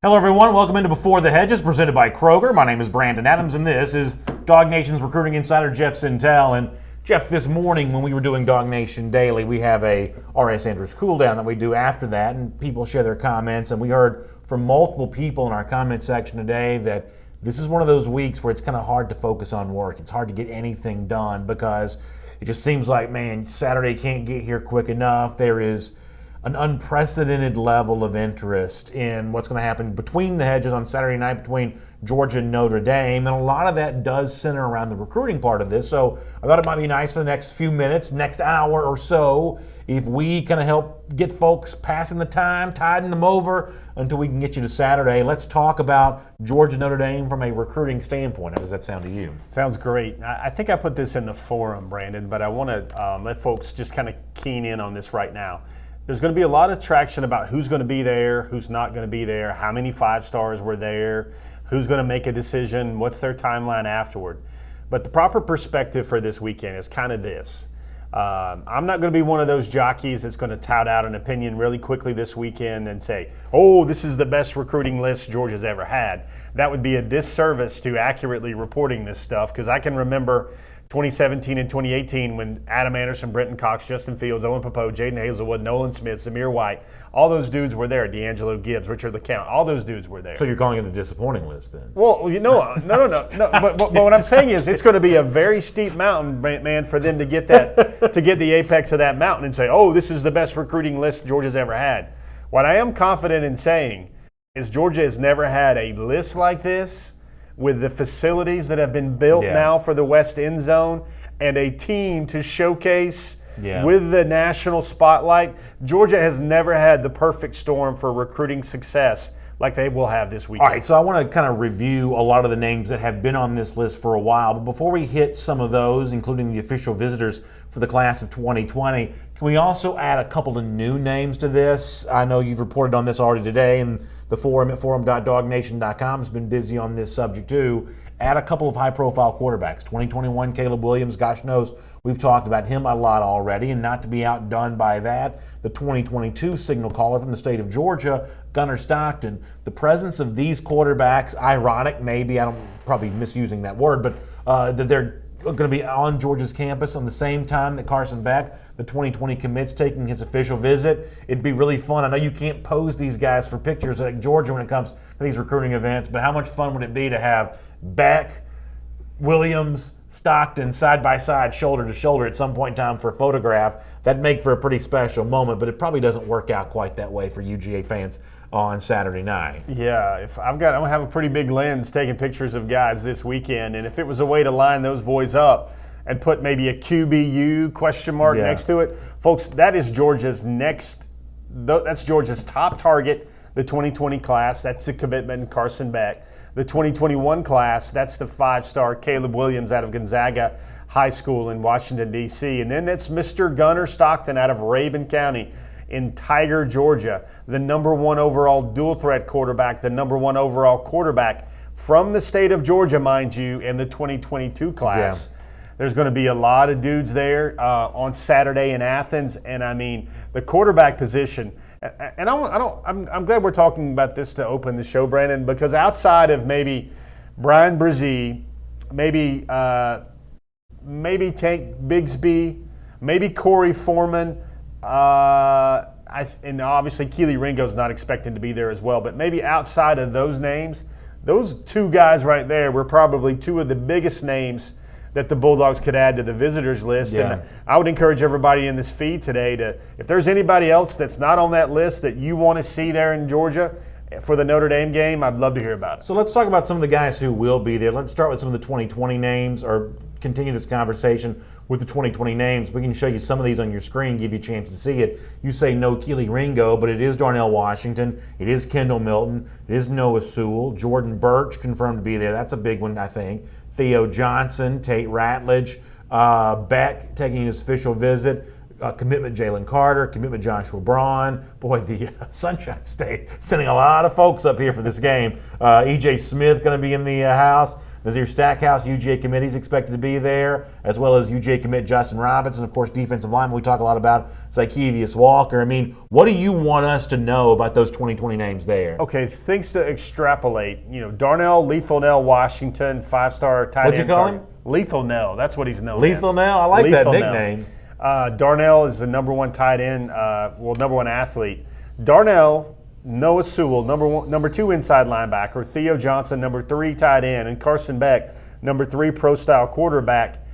Hello, everyone. Welcome into Before the Hedges, presented by Kroger. My name is Brandon Adams, and this is Dog Nation's recruiting insider, Jeff Sintel. And Jeff, this morning when we were doing Dog Nation Daily, we have a R.S. Andrews cool down that we do after that, and people share their comments. And we heard from multiple people in our comment section today that this is one of those weeks where it's kind of hard to focus on work. It's hard to get anything done because it just seems like, man, Saturday can't get here quick enough. There is an unprecedented level of interest in what's going to happen between the hedges on Saturday night between Georgia and Notre Dame, and a lot of that does center around the recruiting part of this. So I thought it might be nice for the next few minutes, next hour or so, if we kind of help get folks passing the time, tiding them over until we can get you to Saturday. Let's talk about Georgia Notre Dame from a recruiting standpoint. How does that sound to you? Sounds great. I think I put this in the forum, Brandon, but I want to let folks just kind of keen in on this right now. There's going to be a lot of traction about who's going to be there, who's not going to be there, how many 5-stars were there, who's going to make a decision, what's their timeline afterward. But the proper perspective for this weekend is kind of this. I'm not going to be one of those jockeys that's going to tout out an opinion really quickly this weekend and say, oh, this is the best recruiting list Georgia's ever had. That would be a disservice to accurately reporting this stuff, because I can remember 2017 and 2018 when Adam Anderson, Brenton Cox, Justin Fields, Owen Popo, Jaden Hazelwood, Nolan Smith, Zamir White, all those dudes were there. D'Angelo Gibbs, Richard LeCount, all those dudes were there. So you're calling it a disappointing list then? Well, no. But what I'm saying is it's going to be a very steep mountain, man, for them to get that to get the apex of that mountain and say, oh, this is the best recruiting list Georgia's ever had. What I am confident in saying is Georgia has never had a list like this, with the facilities that have been built now for the West End Zone and a team to showcase with the national spotlight. Georgia has never had the perfect storm for recruiting success like they will have this weekend. All right, so I want to kind of review a lot of the names that have been on this list for a while. But before we hit some of those, including the official visitors for the class of 2020, can we also add a couple of new names to this? I know you've reported on this already today, and the forum at forum.dognation.com has been busy on this subject too. Add a couple of high-profile quarterbacks. 2021 Caleb Williams, gosh knows, we've talked about him a lot already, and not to be outdone by that, the 2022 signal caller from the state of Georgia, Gunnar Stockton. The presence of these quarterbacks, ironic maybe, I'm probably misusing that word, but that they're going to be on Georgia's campus on the same time that Carson Beck, the 2020 commit's taking his official visit. It'd be really fun. I know you can't pose these guys for pictures at Georgia when it comes to these recruiting events, but how much fun would it be to have Beck, Williams, Stockton side by side, shoulder to shoulder at some point in time for a photograph? That'd make for a pretty special moment, but it probably doesn't work out quite that way for UGA fans on Saturday night. Yeah, I'm gonna have a pretty big lens taking pictures of guys this weekend, and if it was a way to line those boys up and put maybe a QBU question mark next to it, folks, that is Georgia's that's Georgia's top target, the 2020 class. That's the commitment in Carson Beck. The 2021 class, that's the 5-star Caleb Williams out of Gonzaga High School in Washington, D.C. And then that's Mr. Gunnar Stockton out of Rabun County in Tiger, Georgia, the #1 overall dual threat quarterback, the #1 overall quarterback from the state of Georgia, mind you, in the 2022 class. Yeah. There's going to be a lot of dudes there on Saturday in Athens, and I mean the quarterback position. And I'm glad we're talking about this to open the show, Brandon, because outside of maybe Brian Brzee, maybe Tank Bigsby, maybe Corey Foreman, and obviously Kelee Ringo's not expecting to be there as well, but maybe outside of those names, those two guys right there were probably two of the biggest names that the Bulldogs could add to the visitors list. Yeah. And I would encourage everybody in this feed today to, if there's anybody else that's not on that list that you want to see there in Georgia for the Notre Dame game, I'd love to hear about it. So let's talk about some of the guys who will be there. Let's start with some of the 2020 names, or continue this conversation with the 2020 names. We can show you some of these on your screen, give you a chance to see it. You say no Kelee Ringo, but it is Darnell Washington, it is Kendall Milton, it is Noah Sewell, Jordan Birch confirmed to be there. That's a big one, I think. Theo Johnson, Tate Ratledge, Beck taking his official visit, commitment Jalen Carter, commitment Joshua Braun. Boy, the Sunshine State sending a lot of folks up here for this game. E.J. Smith going to be in the house. Nazir Stackhouse, UGA committee, is expected to be there, as well as UGA commit Justin Robinson. Of course, defensive lineman, we talk a lot about Zykevius Walker. I mean, what do you want us to know about those 2020 names there? Okay, things to extrapolate. Darnell Lethal Nell Washington, 5-star tight end. What'd you call him? Lethal Nell. That's what he's known Lethal as. Nell? I like Lethal that Nell. nickname. Darnell is the number 1 tight end, number 1 athlete. Darnell, Noah Sewell, number 2 inside linebacker. Theo Johnson, number 3 tight end. And Carson Beck, number 3 pro-style quarterback,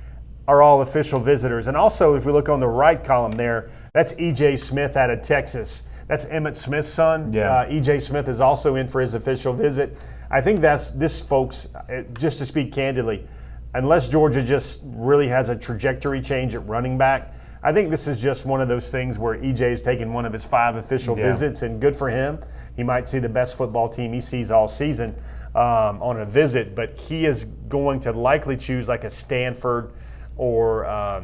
are all official visitors. And also, if we look on the right column there, that's E.J. Smith out of Texas. That's Emmitt Smith's son. Yeah. E.J. Smith is also in for his official visit. I think this, folks, just to speak candidly, unless Georgia just really has a trajectory change at running back, I think this is just one of those things where EJ's taken one of his 5 official visits, and good for him. He might see the best football team he sees all season on a visit, but he is going to likely choose like a Stanford or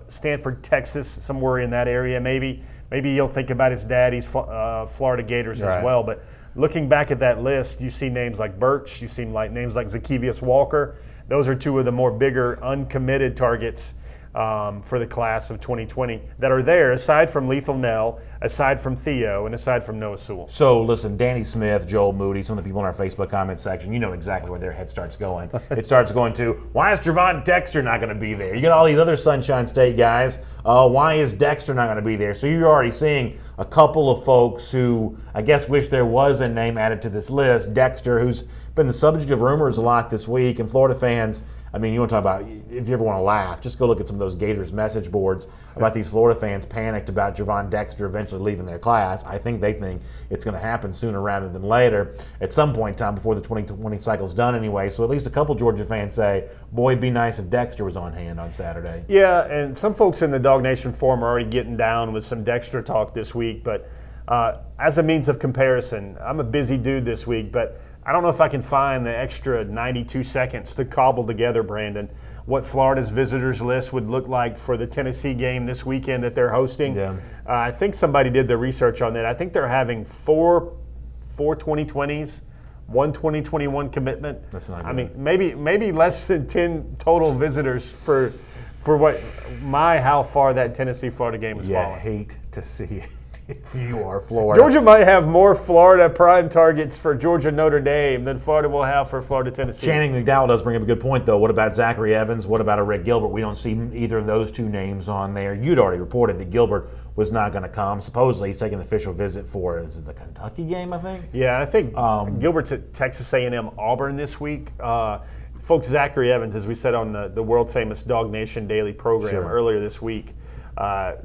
Stanford, Texas, somewhere in that area maybe. Maybe he'll think about his daddy's Florida Gators as well. But looking back at that list, you see names like Birch, you see names like Zykevius Walker. Those are 2 of the more bigger uncommitted targets for the class of 2020 that are there, aside from Lethal Nell, aside from Theo, and aside from Noah Sewell. So listen, Danny Smith, Joel Moody, some of the people in our Facebook comment section, you know exactly where their head starts going. It starts going to, why is Javon Dexter not going to be there? You got all these other Sunshine State guys. Why is Dexter not going to be there? So you're already seeing a couple of folks who I guess wish there was a name added to this list. Dexter, who's been the subject of rumors a lot this week, and Florida fans, I mean, you want to talk about, if you ever want to laugh, just go look at some of those Gators message boards about these Florida fans panicked about Javon Dexter eventually leaving their class. I think they think it's going to happen sooner rather than later, at some point in time before the 2020 cycle's done anyway. So at least a couple Georgia fans say, boy, it'd be nice if Dexter was on hand on Saturday. Yeah, and some folks in the Dog Nation forum are already getting down with some Dexter talk this week. But as a means of comparison, I'm a busy dude this week, but I don't know if I can find the extra 92 seconds to cobble together, Brandon, what Florida's visitors list would look like for the Tennessee game this weekend that they're hosting. Yeah. I think somebody did the research on that. I think they're having four 2020s, 1 2021 commitment. That's not good. I mean, maybe less than 10 total visitors for how far that Tennessee-Florida game is falling. I hate to see it. If you are Florida. Georgia might have more Florida prime targets for Georgia-Notre Dame than Florida will have for Florida-Tennessee. Channing McDowell does bring up a good point, though. What about Zachary Evans? What about a Rick Gilbert? We don't see either of those 2 names on there. You'd already reported that Gilbert was not going to come. Supposedly, he's taking an official visit for, is it the Kentucky game, I think? Yeah, I think Gilbert's at Texas A&M Auburn this week. Folks, Zachary Evans, as we said on the world-famous Dog Nation Daily program earlier this week,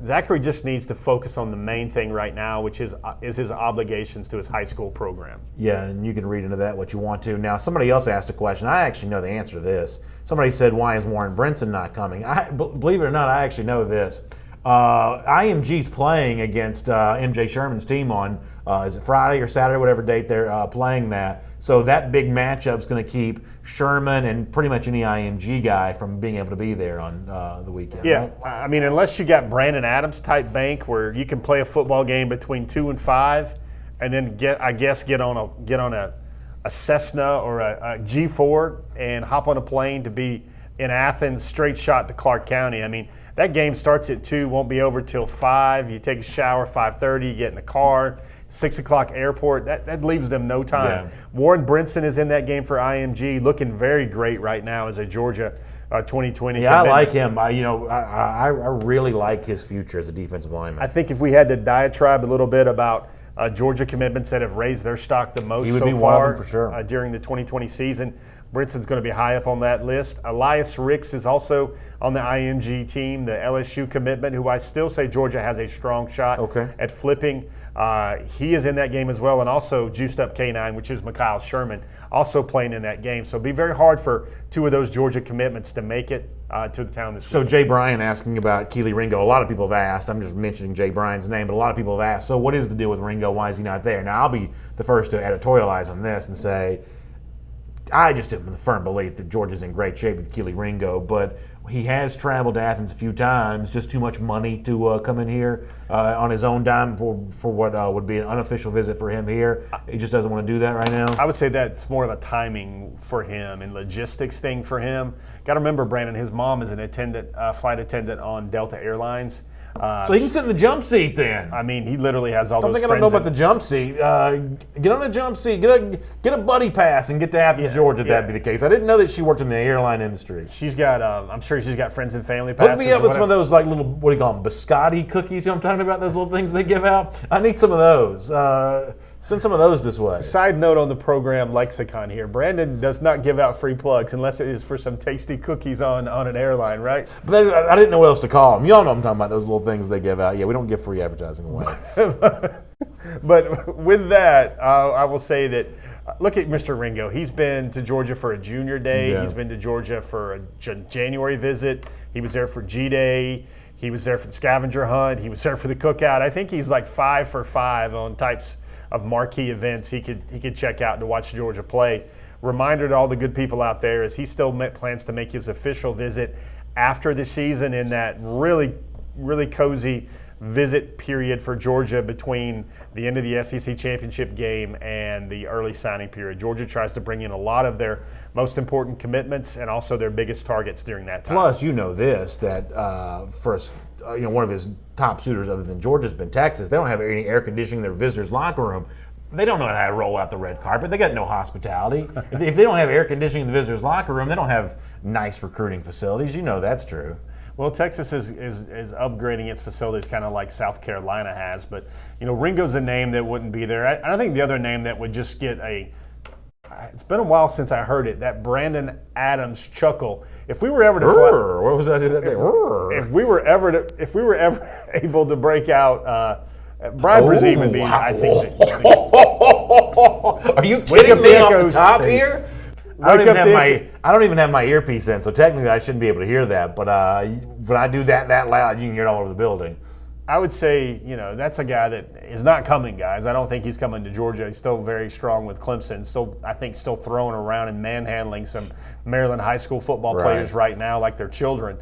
Zachary just needs to focus on the main thing right now, which is his obligations to his high school program. Yeah, and you can read into that what you want to. Now, somebody else asked a question. I actually know the answer to this. Somebody said, why is Warren Brinson not coming? Believe it or not, I actually know this. IMG's playing against MJ Sherman's team on, is it Friday or Saturday, whatever date they're playing that. So that big matchup's going to keep Sherman and pretty much any IMG guy from being able to be there on the weekend. Yeah, right? I mean, unless you got Brandon Adams type bank where you can play a football game between 2 and 5, and then get on a Cessna or a G4 and hop on a plane to be in Athens, straight shot to Clark County. I mean, that game starts at 2, won't be over till 5. You take a shower 5:30, you get in the car. 6 o'clock airport, that leaves them no time. Yeah. Warren Brinson is in that game for IMG, looking very great right now as a Georgia 2020. Yeah, I like him. I really like his future as a defensive lineman. I think if we had to diatribe a little bit about Georgia commitments that have raised their stock the most so far for sure. During the 2020 season, Brinson's going to be high up on that list. Elias Ricks is also on the IMG team, the LSU commitment, who I still say Georgia has a strong shot at flipping. He is in that game as well, and also juiced up K9, which is Mikhail Sherman, also playing in that game. So it'll be very hard for 2 of those Georgia commitments to make it to the town this week. So Jay Bryan asking about Kelee Ringo. A lot of people have asked. I'm just mentioning Jay Bryan's name, but a lot of people have asked, so what is the deal with Ringo? Why is he not there? Now, I'll be the first to editorialize on this and say, I just am in the firm belief that Georgia's in great shape with Kelee Ringo, but he has traveled to Athens a few times. Just too much money to come in here on his own dime for what would be an unofficial visit for him here. He just doesn't want to do that right now. I would say that's more of a timing for him and logistics thing for him. Got to remember, Brandon, his mom is an flight attendant on Delta Airlines. So he can sit in the jump seat then. I mean, he literally has all those friends. I don't know about the jump seat. Get on the jump seat. Get a buddy pass and get to Athens, Georgia. If that'd be the case. I didn't know that she worked in the airline industry. She's got. I'm sure she's got friends and family passes. Hook me up with some of those like little, what do you call them, biscotti cookies. You know what I'm talking about? Those little things they give out. I need some of those. Send some of those this way. Side note on the program lexicon here. Brandon does not give out free plugs unless it is for some tasty cookies on an airline, right? But I didn't know what else to call them. Y'all know what I'm talking about, those little things they give out. Yeah, we don't give free advertising away. But with that, I will say that, look at Mr. Ringo. He's been to Georgia for a junior day. Yeah. He's been to Georgia for a January visit. He was there for G-Day. He was there for the scavenger hunt. He was there for the cookout. I think he's like 5 for 5 on types of marquee events he could check out to watch Georgia play. Reminder to all the good people out there is he still plans to make his official visit after the season in that really, really cozy visit period for Georgia between the end of the SEC championship game and the early signing period. Georgia tries to bring in a lot of their most important commitments and also their biggest targets during that time. Plus, you know this, that first, one of his top suitors other than Georgia's been Texas. They don't have any air conditioning in their visitors' locker room. They don't know how to roll out the red carpet. They got no hospitality. If they don't have air conditioning in the visitors' locker room, they don't have nice recruiting facilities. You know that's true. Well, Texas is upgrading its facilities kind of like South Carolina has. But, Ringo's a name that wouldn't be there. I think the other name that would just get it's been a while since I heard it, that Brandon Adams chuckle. If we were ever to what was that that day? If we were ever able to break out Brian Brzee would be, wow. I think. Are you kidding me off the top here? I don't even have my earpiece in, so technically I shouldn't be able to hear that. But when I do that loud, you can hear it all over the building. I would say, that's a guy that is not coming, guys. I don't think he's coming to Georgia. He's still very strong with Clemson. Still throwing around and manhandling some Maryland high school football players right now like they're children.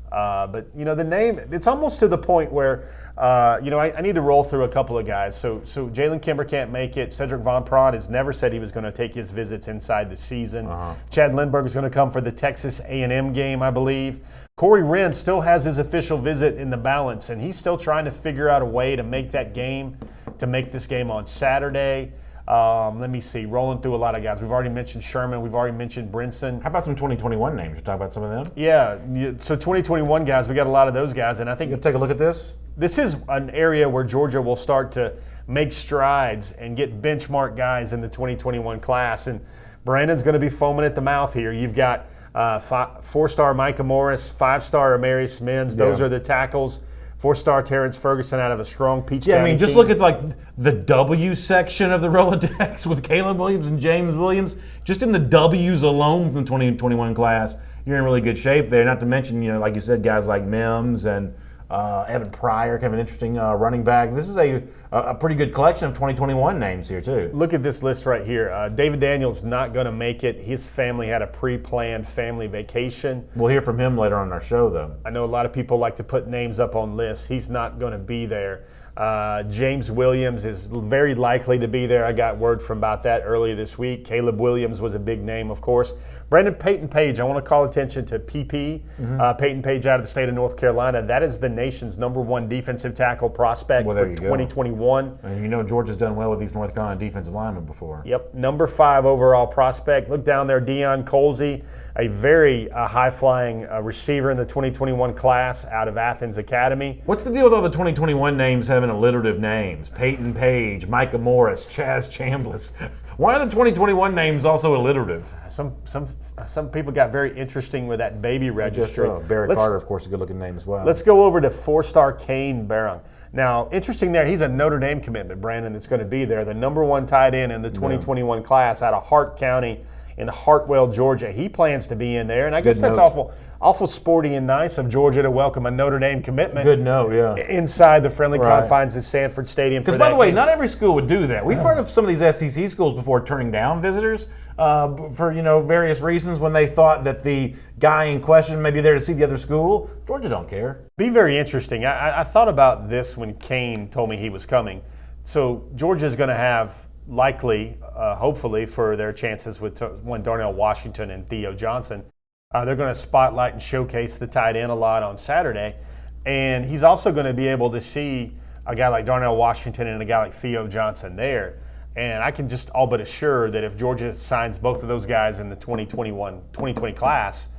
But the name, it's almost to the point where, I need to roll through a couple of guys. So Jalen Kimber can't make it. Cedric Von Prod has never said he was going to take his visits inside the season. Chad Lindbergh is going to come for the Texas A&M game, I believe. Corey Wren still has his official visit in the balance, and he's still trying to figure out a way to make this game on Saturday. Let me see, rolling through a lot of guys. We've already mentioned Sherman. We've already mentioned Brinson. How about some 2021 names? You talk about some of them? Yeah, so 2021 guys, we got a lot of those guys, and I think you'll take a look at this. This is an area where Georgia will start to make strides and get benchmark guys in the 2021 class, and Brandon's going to be foaming at the mouth here. You've got 4-star Micah Morris, 5-star Amarius Mims. Those are the tackles. 4-star Terrence Ferguson out of a strong Peach County just team. Look at like the W section of the Rolodex with Caleb Williams and James Williams. Just in the W's alone from the 2021 class, you're in really good shape there. Not to mention, like you said, guys like Mims and Evan Pryor, kind of an interesting running back. This is a pretty good collection of 2021 names here, too. Look at this list right here. David Daniels not going to make it. His family had a pre-planned family vacation. We'll hear from him later on in our show, though. I know a lot of people like to put names up on lists. He's not going to be there. James Williams is very likely to be there. I got word from about that earlier this week. Caleb Williams was a big name, of course. Brandon Peyton Page, I want to call attention to PP. Peyton Page out of the state of North Carolina. That is the nation's #1 defensive tackle prospect for 2021. And Georgia's done well with these North Carolina defensive linemen before. Yep, #5 overall prospect. Look down there, Deion Colsey, a very high-flying receiver in the 2021 class out of Athens Academy. What's the deal with all the 2021 names having alliterative names? Peyton Page, Micah Morris, Chaz Chambliss. Why are the 2021 names also alliterative? Some people got very interesting with that baby registry. So. Barry Carter, of course, a good-looking name as well. Let's go over to 4-star Kane Barron. Now, interesting there, he's a Notre Dame commitment, Brandon, that's going to be there. The #1 tight end in the 2021 class out of Hart County in Hartwell, Georgia. He plans to be in there, and I guess Good that's note. awful sporty and nice of Georgia to welcome a Notre Dame commitment. Good note, yeah. Inside the friendly Right. confines of Sanford Stadium. Because, by the way, not every school would do that. We've heard of some of these SEC schools before turning down visitors for various reasons when they thought that the guy in question may be there to see the other school. Georgia don't care. Be very interesting. I thought about this when Kane told me he was coming. So Georgia's going to have likely, hopefully, for their chances with one Darnell Washington and Theo Johnson. They're going to spotlight and showcase the tight end a lot on Saturday. And he's also going to be able to see a guy like Darnell Washington and a guy like Theo Johnson there. And I can just all but assure that if Georgia signs both of those guys in the 2020 class,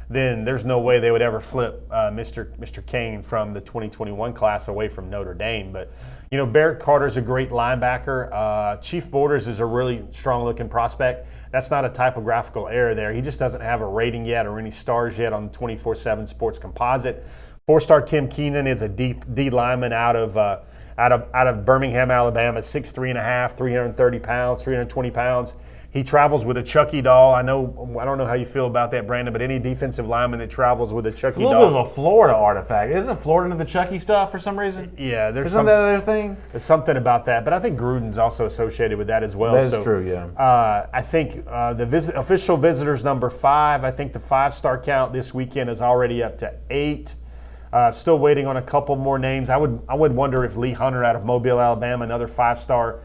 then there's no way they would ever flip Mr. Kane from the 2021 class away from Notre Dame. But, Barrett Carter's a great linebacker. Chief Borders is a really strong-looking prospect. That's not a typographical error there. He just doesn't have a rating yet or any stars yet on the 24/7 Sports Composite. Four-star Tim Keenan is a D lineman out of Birmingham, Alabama, 6'3.5", 330 pounds, 320 pounds. He travels with a Chucky doll. I don't know how you feel about that, Brandon, but any defensive lineman that travels with a Chucky doll. It's a little bit of a Florida artifact. Isn't Florida into the Chucky stuff for some reason? Yeah, Isn't that their thing? There's something about that, but I think Gruden's also associated with that as well. That's true, yeah. I think the official visitors number 5. I think the 5-star count this weekend is already up to 8. Still waiting on a couple more names. I would wonder if Lee Hunter out of Mobile, Alabama, another 5-star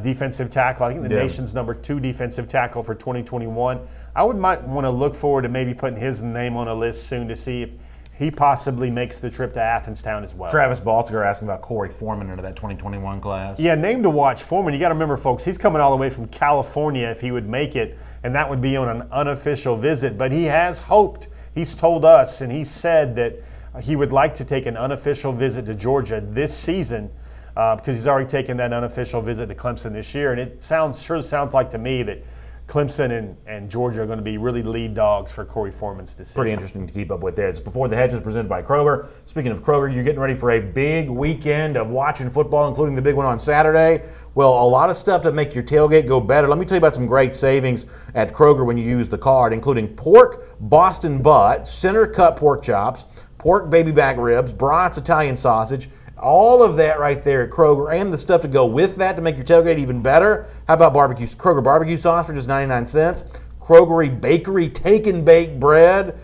defensive tackle. I think the nation's number 2 defensive tackle for 2021. Might want to look forward to maybe putting his name on a list soon to see if he possibly makes the trip to Athenstown as well. Travis Baltiger asking about Corey Foreman into that 2021 class. Yeah, name to watch. Foreman, you got to remember, folks, he's coming all the way from California if he would make it, and that would be on an unofficial visit. But he has hoped. He's told us, and he said that he would like to take an unofficial visit to Georgia this season because he's already taken that unofficial visit to Clemson this year. And it sounds like to me that Clemson and Georgia are going to be really lead dogs for Corey Foreman's decision. Pretty interesting to keep up with there. It's Before the Hedges presented by Kroger. Speaking of Kroger, you're getting ready for a big weekend of watching football, including the big one on Saturday. Well, a lot of stuff to make your tailgate go better. Let me tell you about some great savings at Kroger when you use the card, including pork Boston butt, center cut pork chops, pork baby back ribs, brats Italian sausage, all of that right there at Kroger, and the stuff to go with that to make your tailgate even better. How about Kroger barbecue sauce for just 99 cents? Krogery Bakery take and bake bread,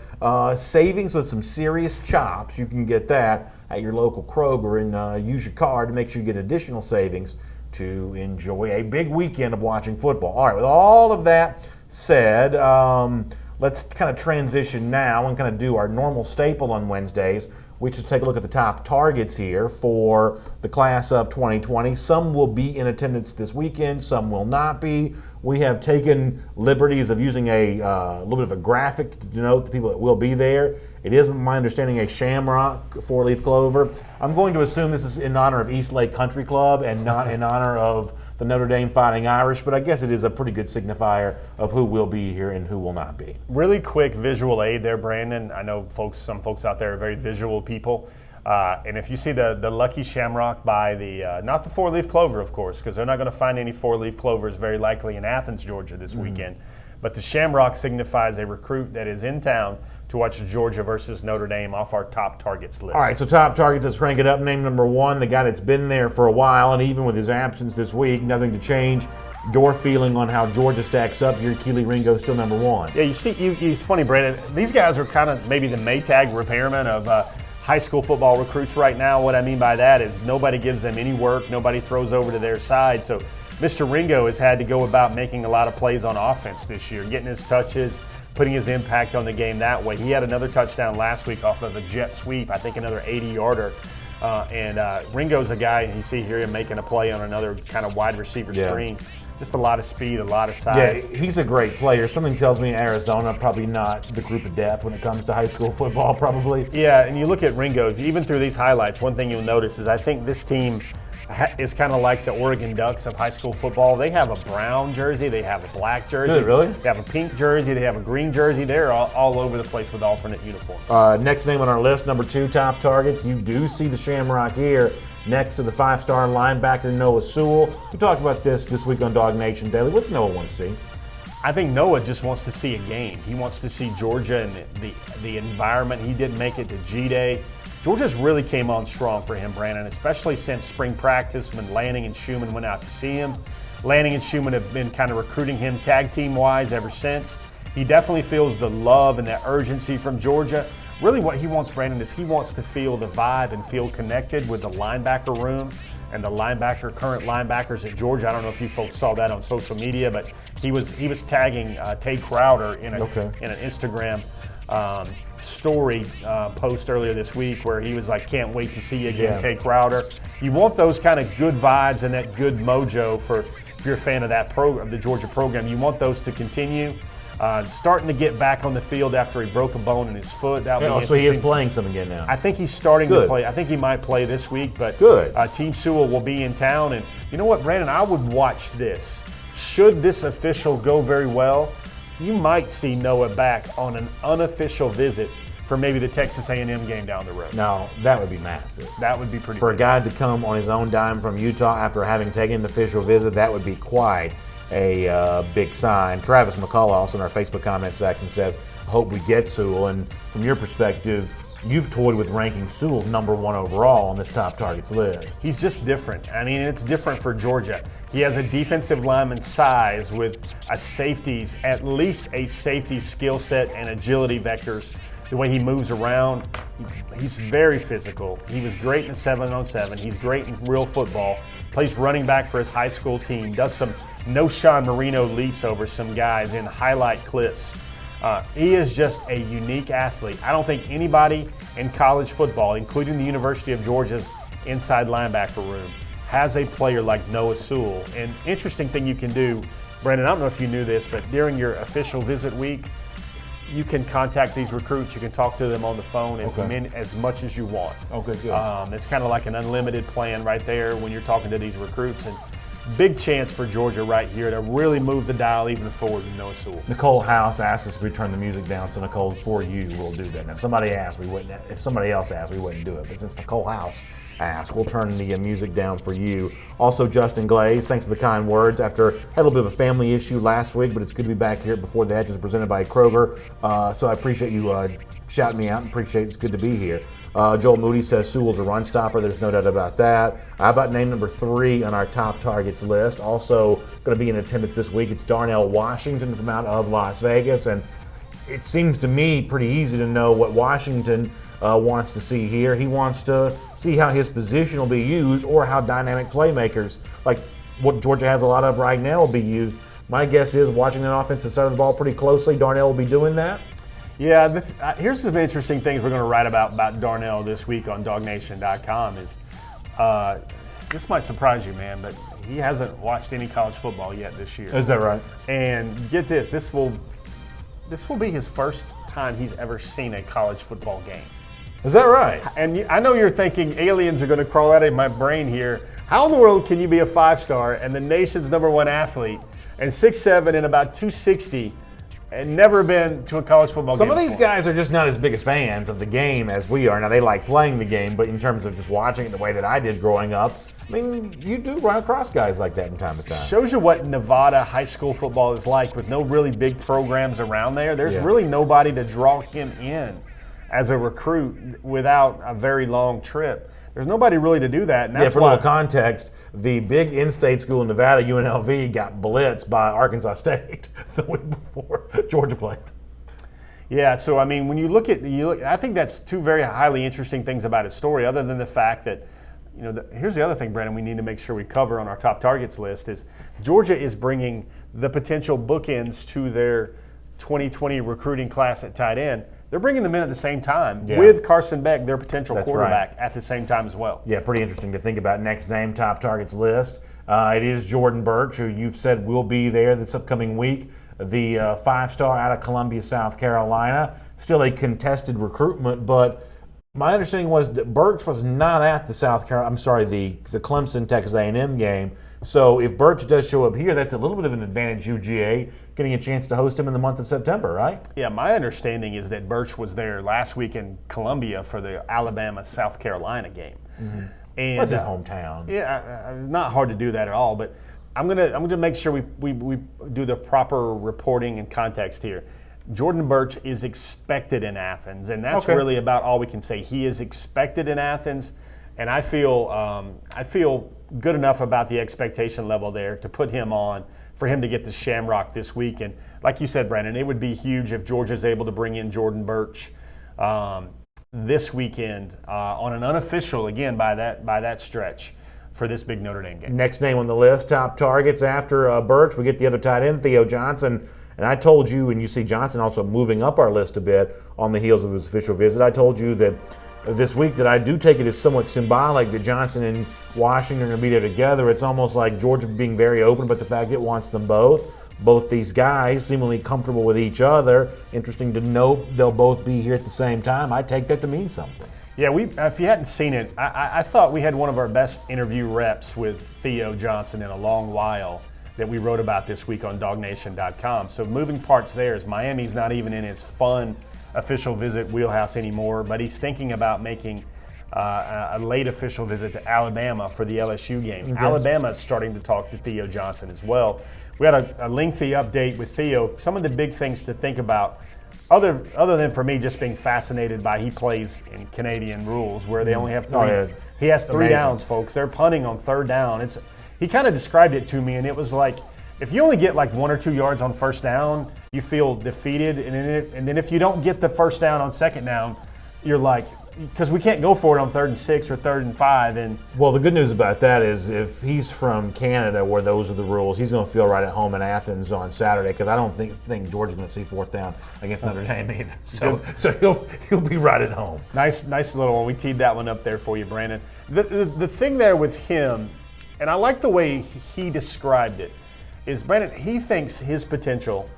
savings with some serious chops. You can get that at your local Kroger and use your card to make sure you get additional savings to enjoy a big weekend of watching football. All right, with all of that said, let's kind of transition now and kind of do our normal staple on Wednesdays. We should take a look at the top targets here for the class of 2020. Some will be in attendance this weekend, some will not be. We have taken liberties of using a little bit of a graphic to denote the people that will be there. It is, my understanding, a shamrock 4-leaf clover. I'm going to assume this is in honor of East Lake Country Club and not in honor of the Notre Dame Fighting Irish, but I guess it is a pretty good signifier of who will be here and who will not be. Really quick visual aid there, Brandon. I know some folks out there are very visual people. And if you see the lucky shamrock by the, not the 4-leaf clover, of course, because they're not going to find any 4-leaf clovers very likely in Athens, Georgia this weekend. But the shamrock signifies a recruit that is in town to watch Georgia versus Notre Dame off our top targets list. All right, so top targets, let's rank it up. Name number 1, the guy that's been there for a while, and even with his absence this week, nothing to change. Your feeling on how Georgia stacks up here. Kelee Ringo still number 1. Yeah, you see, it's funny, Brandon. These guys are kind of maybe the Maytag repairmen of high school football recruits right now. What I mean by that is nobody gives them any work. Nobody throws over to their side. So Mr. Ringo has had to go about making a lot of plays on offense this year, getting his touches, putting his impact on the game that way. He had another touchdown last week off of a jet sweep, I think another 80-yarder. Ringo's a guy, and you see here him making a play on another kind of wide receiver screen. Just a lot of speed, a lot of size. Yeah, he's a great player. Something tells me Arizona probably not the group of death when it comes to high school football, probably. Yeah, and you look at Ringo, even through these highlights, one thing you'll notice is I think this team is kind of like the Oregon Ducks of high school football. They have a brown jersey, they have a black jersey. Good, really? They have a pink jersey, they have a green jersey. They're all over the place with alternate uniforms. Next name on our list, number 2 top targets. You do see the shamrock here next to the 5-star linebacker Noah Sewell. We talked about this week on Dog Nation Daily. What's Noah want to see? I think Noah just wants to see a game. He wants to see Georgia and the environment. He didn't make it to G-Day. Georgia's really came on strong for him, Brandon, especially since spring practice when Lanning and Schumann went out to see him. Lanning and Schumann have been kind of recruiting him tag team-wise ever since. He definitely feels the love and the urgency from Georgia. Really what he wants, Brandon, is he wants to feel the vibe and feel connected with the linebacker room and the current linebackers at Georgia. I don't know if you folks saw that on social media, but he was tagging Tay Crowder in an Instagram story post earlier this week where he was like, can't wait to see you again, Tay Crowder. You want those kind of good vibes and that good mojo if you're a fan of that program, the Georgia program. You want those to continue. Starting to get back on the field after he broke a bone in his foot. So he is playing some again now. I think he's starting to play. I think he might play this week, but Team Sewell will be in town. And you know what, Brandon? I would watch this. Should this official go very well, you might see Noah back on an unofficial visit for maybe the Texas A&M game down the road. Now, that would be massive. That would be pretty For big. a guy to come on his own dime from Utah after having taken an official visit, that would be quite a big sign. Travis McCullough also in our Facebook comment section says, I hope we get Sewell. And from your perspective, you've toyed with ranking Sewell number 1 overall on this top targets list. He's just different. I mean, it's different for Georgia. He has a defensive lineman size with at least a safety skill set and agility vectors. The way he moves around, he's very physical. He was great in 7-on-7. He's great in real football. Plays running back for his high school team. Does some no Sean Marino leaps over some guys in highlight clips. He is just a unique athlete. I don't think anybody in college football, including the University of Georgia's inside linebacker room, has a player like Noah Sewell. And interesting thing you can do, Brandon, I don't know if you knew this, but during your official visit week, you can contact these recruits. You can talk to them on the phone as much as you want. Okay, good. It's kind of like an unlimited plan right there when you're talking to these recruits. And big chance for Georgia right here to really move the dial even forward with Noah Sewell. Nicole House asked us if we turn the music down, so Nicole, for you, we'll do that. Now, if somebody asked, we wouldn't. If somebody else asked, we wouldn't do it. But since Nicole House asked, we'll turn the music down for you. Also, Justin Glaze, thanks for the kind words. After had a little bit of a family issue last week, but it's good to be back here Before the Hedges, presented by Kroger. So I appreciate you shouting me out and appreciate it's good to be here. Joel Moody says Sewell's a run stopper. There's no doubt about that. How about name number 3 on our top targets list? Also going to be in attendance this week. It's Darnell Washington from out of Las Vegas. And it seems to me pretty easy to know what Washington wants to see here. He wants to see how his position will be used or how dynamic playmakers, like what Georgia has a lot of right now, will be used. My guess is, watching the offensive side of the ball pretty closely, Darnell will be doing that. Yeah, here's some interesting things we're going to write about Darnell this week on DogNation.com. This might surprise you, man, but he hasn't watched any college football yet this year. Is that right? And get this, this will be his first time he's ever seen a college football game. Is that right? And I know you're thinking aliens are going to crawl out of my brain here. How in the world can you be a 5-star and the nation's #1 athlete and 6'7" and about 260 and never been to a college football game? Some of these guys are just not as big fans of the game as we are. Now, they like playing the game, but in terms of just watching it the way that I did growing up, I mean, you do run across guys like that from time to time. Shows you what Nevada high school football is like with no really big programs around there. There's really nobody to draw him in as a recruit without a very long trip. There's nobody really to do that. And that's for a little context, the big in-state school in Nevada, UNLV, got blitzed by Arkansas State the week before Georgia played. Yeah, so I mean, when you look, I think that's 2 very highly interesting things about his story, other than the fact that, here's the other thing, Brandon, we need to make sure we cover on our top targets list is Georgia is bringing the potential bookends to their 2020 recruiting class at tight end. They're bringing them in at the same time with Carson Beck, their potential quarterback, at the same time as well. Yeah, pretty interesting to think about. Next name, top targets list. It is Jordan Birch, who you've said will be there this upcoming week. The 5-star out of Columbia, South Carolina. Still a contested recruitment, but my understanding was that Birch was not at the the Clemson Texas A&M game. So if Birch does show up here, that's a little bit of an advantage UGA getting a chance to host him in the month of September, right? Yeah, my understanding is that Birch was there last week in Columbia for the Alabama-South Carolina game. Mm-hmm. And that's his hometown. Yeah, it's not hard to do that at all, but I'm gonna make sure we do the proper reporting and context here. Jordan Birch is expected in Athens, and that's really about all we can say. He is expected in Athens, and I feel good enough about the expectation level there to put him on for him to get the Shamrock this week. And like you said, Brandon, it would be huge if Georgia's able to bring in Jordan Birch this weekend on an unofficial, again, by that stretch for this big Notre Dame game. Next name on the list, top targets after Birch, we get the other tight end, Theo Johnson. And I told you, and you see Johnson also moving up our list a bit on the heels of his official visit, I told you that this week that I do take it as somewhat symbolic that Johnson and Washington are going to be there together. It's almost like Georgia being very open about the fact it wants them both. Both these guys seemingly comfortable with each other. Interesting to note they'll both be here at the same time. I take that to mean something. Yeah, if you hadn't seen it, I thought we had one of our best interview reps with Theo Johnson in a long while that we wrote about this week on DogNation.com. So moving parts there is Miami's not even in his fun official visit wheelhouse anymore, but he's thinking about making a late official visit to Alabama for the LSU game. Okay. Alabama is starting to talk to Theo Johnson as well. We had a lengthy update with Theo. Some of the big things to think about, other than for me just being fascinated by he plays in Canadian rules where they only have three. Oh, yeah. He has three downs, folks. They're punting on third down. He kind of described it to me, and it was like, if you only get like 1 or 2 yards on first down, you feel defeated. And then if you don't get the first down on second down, you're like, because we can't go for it on 3rd and 6 or 3rd and 5. And well, the good news about that is if he's from Canada where those are the rules, he's going to feel right at home in Athens on Saturday, because I don't think Georgia's going to see 4th down against Notre Dame either. So he'll be right at home. Nice little one. We teed that one up there for you, Brandon. The thing there with him, and I like the way he described it, is Brandon, he thinks his potential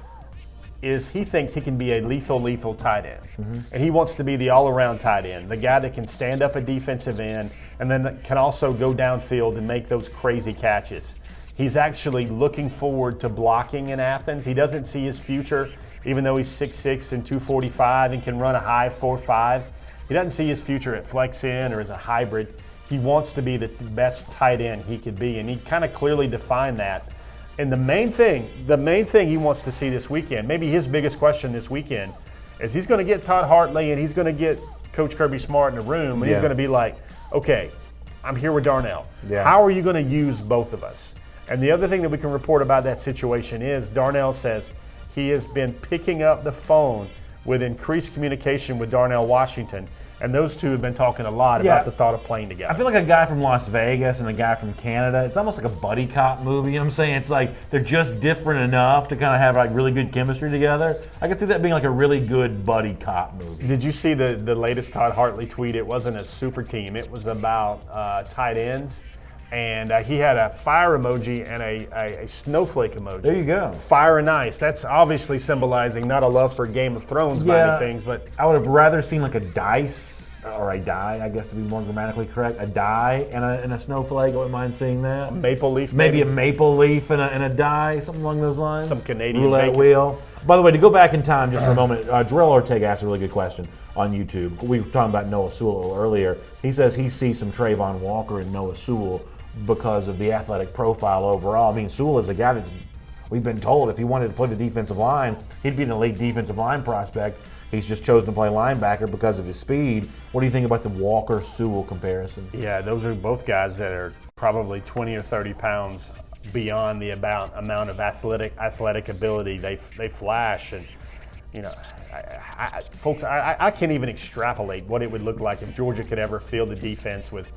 is he thinks he can be a lethal tight end. Mm-hmm. And he wants to be the all-around tight end, the guy that can stand up a defensive end and then can also go downfield and make those crazy catches. He's actually looking forward to blocking in Athens. He doesn't see his future, even though he's 6'6" and 245 and can run a high 4.5. He doesn't see his future at flex in or as a hybrid. He wants to be the best tight end he could be, and he kind of clearly defined that. And the main thing he wants to see this weekend, maybe his biggest question this weekend, is he's going to get Todd Hartley and he's going to get Coach Kirby Smart in the room, and he's going to be like, okay, I'm here with Darnell. Yeah. How are you going to use both of us? And the other thing that we can report about that situation is Darnell says he has been picking up the phone with increased communication with Darnell Washington. And those two have been talking a lot about the thought of playing together. I feel like a guy from Las Vegas and a guy from Canada, it's almost like a buddy cop movie. You know what I'm saying? It's like they're just different enough to kind of have like really good chemistry together. I could see that being like a really good buddy cop movie. Did you see the latest Todd Hartley tweet? It wasn't a super team. It was about tight ends. And he had a fire emoji and a snowflake emoji. There you go. Fire and ice. That's obviously symbolizing not a love for Game of Thrones by any things, but I would have rather seen like a dice or a die, I guess to be more grammatically correct, a die and a snowflake. I wouldn't mind seeing that. A maple leaf. Maybe a maple leaf and a die, something along those lines. Some Canadian roulette bacon. Wheel. By the way, to go back in time just for a moment, Jarrell Ortega asked a really good question on YouTube. We were talking about Noah Sewell a little earlier. He says he sees some Trayvon Walker in Noah Sewell because of the athletic profile overall. I mean, Sewell is a guy that's, we've been told if he wanted to play the defensive line, he'd be an elite defensive line prospect. He's just chosen to play linebacker because of his speed. What do you think about the Walker-Sewell comparison? Yeah, those are both guys that are probably 20 or 30 pounds beyond the amount of athletic ability they flash. And, you know, folks, I can't even extrapolate what it would look like if Georgia could ever field the defense with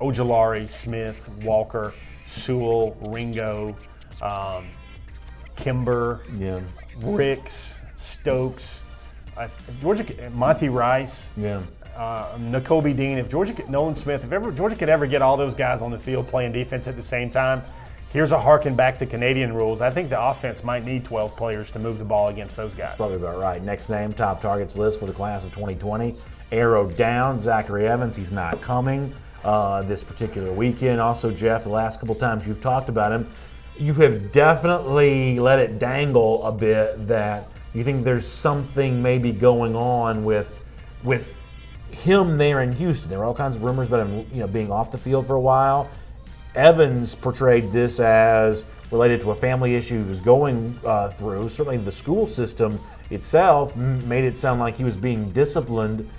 Ojulari, Smith, Walker, Sewell, Ringo, Kimber, Ricks, Stokes, Monty Rice, Nakobe Dean. If Nolan Smith, if Georgia could ever get all those guys on the field playing defense at the same time, here's a harken back to Canadian rules. I think the offense might need 12 players to move the ball against those guys. That's probably about right. Next name, top targets list for the class of 2020. Arrow down, Zachary Evans. He's not coming this particular weekend. Also, Jeff, the last couple times you've talked about him, you have definitely let it dangle a bit that you think there's something maybe going on with him there in Houston. There were all kinds of rumors about him, being off the field for a while. Evans portrayed this as related to a family issue he was going through. Certainly the school system itself made it sound like he was being disciplined.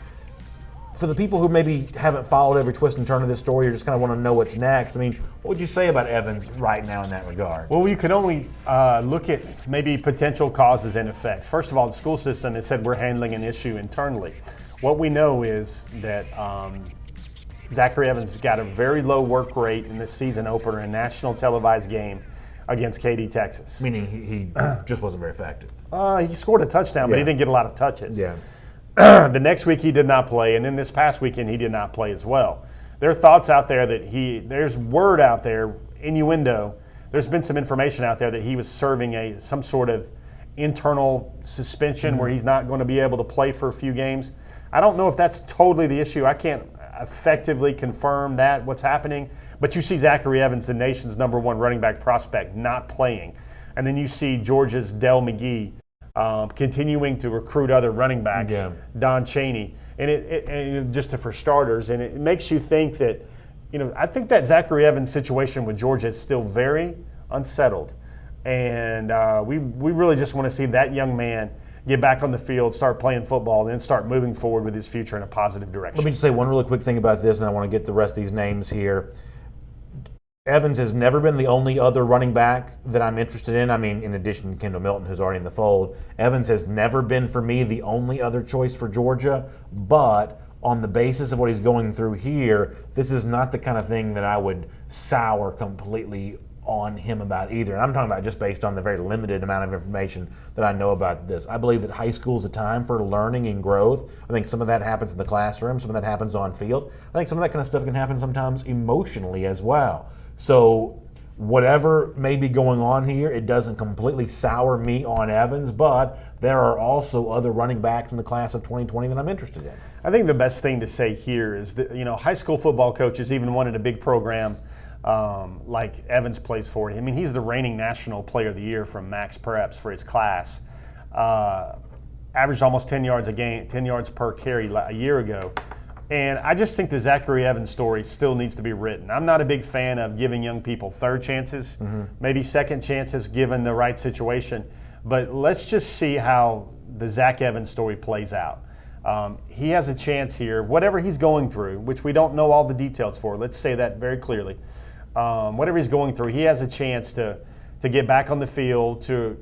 For the people who maybe haven't followed every twist and turn of this story or just kind of want to know what's next, I mean, what would you say about Evans right now in that regard? Well, you could only look at maybe potential causes and effects. First of all, the school system has said we're handling an issue internally. What we know is that Zachary Evans got a very low work rate in the season opener in a national televised game against Kelee, Texas. Meaning he just wasn't very effective. He scored a touchdown, but he didn't get a lot of touches. Yeah. The next week he did not play, and then this past weekend he did not play as well. There are thoughts out there that there's word out there, innuendo, there's been some information out there that he was serving some sort of internal suspension where he's not going to be able to play for a few games. I don't know if that's totally the issue. I can't effectively confirm what's happening, but you see Zachary Evans, the nation's #1 running back prospect, not playing. And then you see Georgia's Dell McGee continuing to recruit other running backs, Don Chaney, and just for starters, and it makes you think that, I think that Zachary Evans situation with Georgia is still very unsettled, and we really just want to see that young man get back on the field, start playing football, and then start moving forward with his future in a positive direction. Let me just say one really quick thing about this, and I want to get the rest of these names here. Evans has never been the only other running back that I'm interested in. I mean, in addition to Kendall Milton, who's already in the fold, Evans has never been, for me, the only other choice for Georgia. But on the basis of what he's going through here, this is not the kind of thing that I would sour completely on him about either. And I'm talking about just based on the very limited amount of information that I know about this. I believe that high school is a time for learning and growth. I think some of that happens in the classroom, some of that happens on field. I think some of that kind of stuff can happen sometimes emotionally as well. So whatever may be going on here, it doesn't completely sour me on Evans, but there are also other running backs in the class of 2020 that I'm interested in. I think the best thing to say here is that, high school football coaches even wanted a big program like Evans plays for. I mean, he's the reigning National Player of the Year from Max Preps for his class. Averaged almost 10 yards a game, 10 yards per carry a year ago. And I just think the Zachary Evans story still needs to be written. I'm not a big fan of giving young people third chances, maybe second chances given the right situation. But let's just see how the Zach Evans story plays out. He has a chance here, whatever he's going through, which we don't know all the details for. Let's say that very clearly. Whatever he's going through, he has a chance to get back on the field, to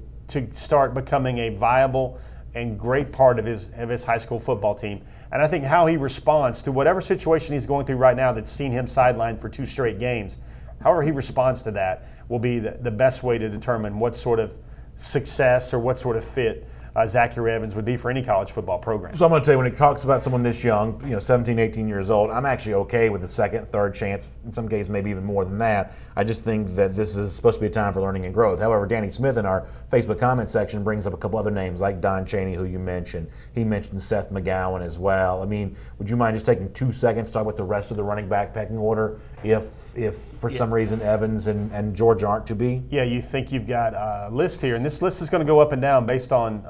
start becoming a viable and great part of his high school football team. And I think how he responds to whatever situation he's going through right now that's seen him sidelined for 2 straight games, however he responds to that will be the best way to determine what sort of success or what sort of fit Zachary Evans would be for any college football program. So I'm going to tell you, when it talks about someone this young, 17, 18 years old, I'm actually okay with a second, third chance, in some cases maybe even more than that. I just think that this is supposed to be a time for learning and growth. However, Danny Smith in our Facebook comment section brings up a couple other names like Don Chaney, who you mentioned. He mentioned Seth McGowan as well. I mean, would you mind just taking 2 seconds to talk about the rest of the running back pecking order if for some reason Evans and George aren't to be? Yeah, you think you've got a list here, and this list is going to go up and down based on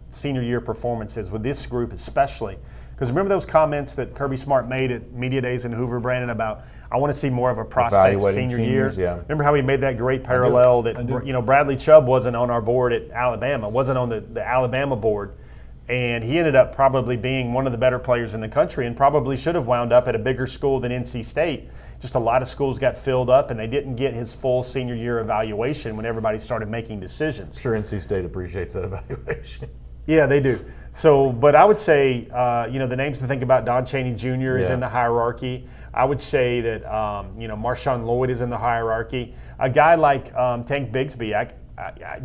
senior year performances with this group especially. Because remember those comments that Kirby Smart made at Media Days in Hoover, Brandon, about I want to see more of a prospect senior year. Yeah. Remember how he made that great parallel that Bradley Chubb wasn't on our board at Alabama, wasn't on the Alabama board, and he ended up probably being one of the better players in the country and probably should have wound up at a bigger school than NC State. Just a lot of schools got filled up and they didn't get his full senior year evaluation when everybody started making decisions. Sure, NC State appreciates that evaluation. Yeah, they do. So, but I would say, the names to think about, Don Chaney Jr. is in the hierarchy. I would say that, Marshawn Lloyd is in the hierarchy. A guy like Tank Bigsby,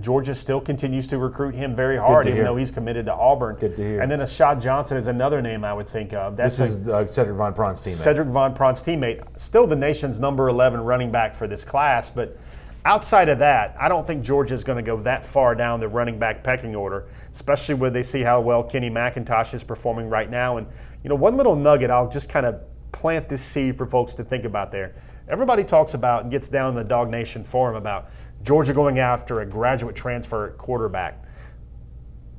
Georgia still continues to recruit him very hard, even though he's committed to Auburn. Good to hear. And then Ashad Johnson is another name I would think of. This is Cedric Von Prawn's teammate. Cedric Von Prawn's teammate. Still the nation's number 11 running back for this class, but outside of that, I don't think Georgia's going to go that far down the running back pecking order, especially when they see how well Kenny McIntosh is performing right now. And, one little nugget, I'll just kind of plant this seed for folks to think about there. Everybody talks about and gets down in the Dog Nation forum about Georgia going after a graduate transfer at quarterback.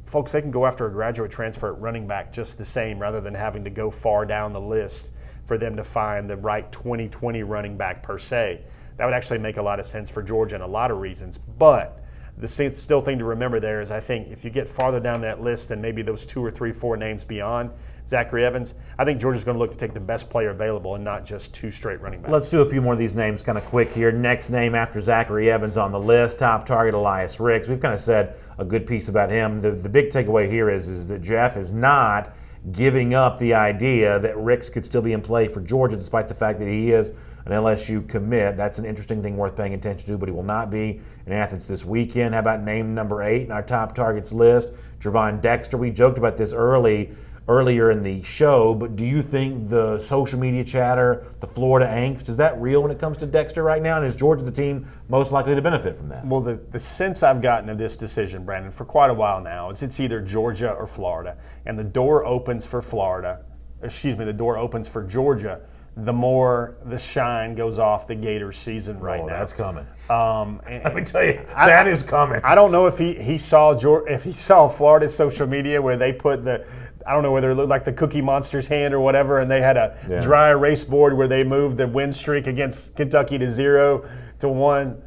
Folks, they can go after a graduate transfer at running back just the same rather than having to go far down the list for them to find the right 2020 running back per se. that would actually make a lot of sense for Georgia in a lot of reasons. But the still thing to remember there is I think if you get farther down that list and maybe those 2 or 3, 4 names beyond Zachary Evans, I think Georgia's going to look to take the best player available and not just 2 straight running backs. Let's do a few more of these names kind of quick here. Next name after Zachary Evans on the list, top target Elias Ricks. We've kind of said a good piece about him. The big takeaway here is that Jeff is not giving up the idea that Ricks could still be in play for Georgia despite the fact that he is an LSU commit. That's an interesting thing worth paying attention to, but he will not be in Athens this weekend. How about name number 8 in our top targets list, Gervon Dexter? We joked about this earlier in the show, but do you think the social media chatter, the Florida angst, is that real when it comes to Dexter right now? And is Georgia the team most likely to benefit from that? Well, the sense I've gotten of this decision, Brandon, for quite a while now is it's either Georgia or Florida. And the door opens for the door opens for Georgia the more the shine goes off the Gators season right now. That's coming. Let me tell you, that is coming. I don't know if he saw Florida's social media where they put I don't know whether it looked like the Cookie Monster's hand or whatever, and they had a dry erase board where they moved the win streak against Kentucky to 0 to 1.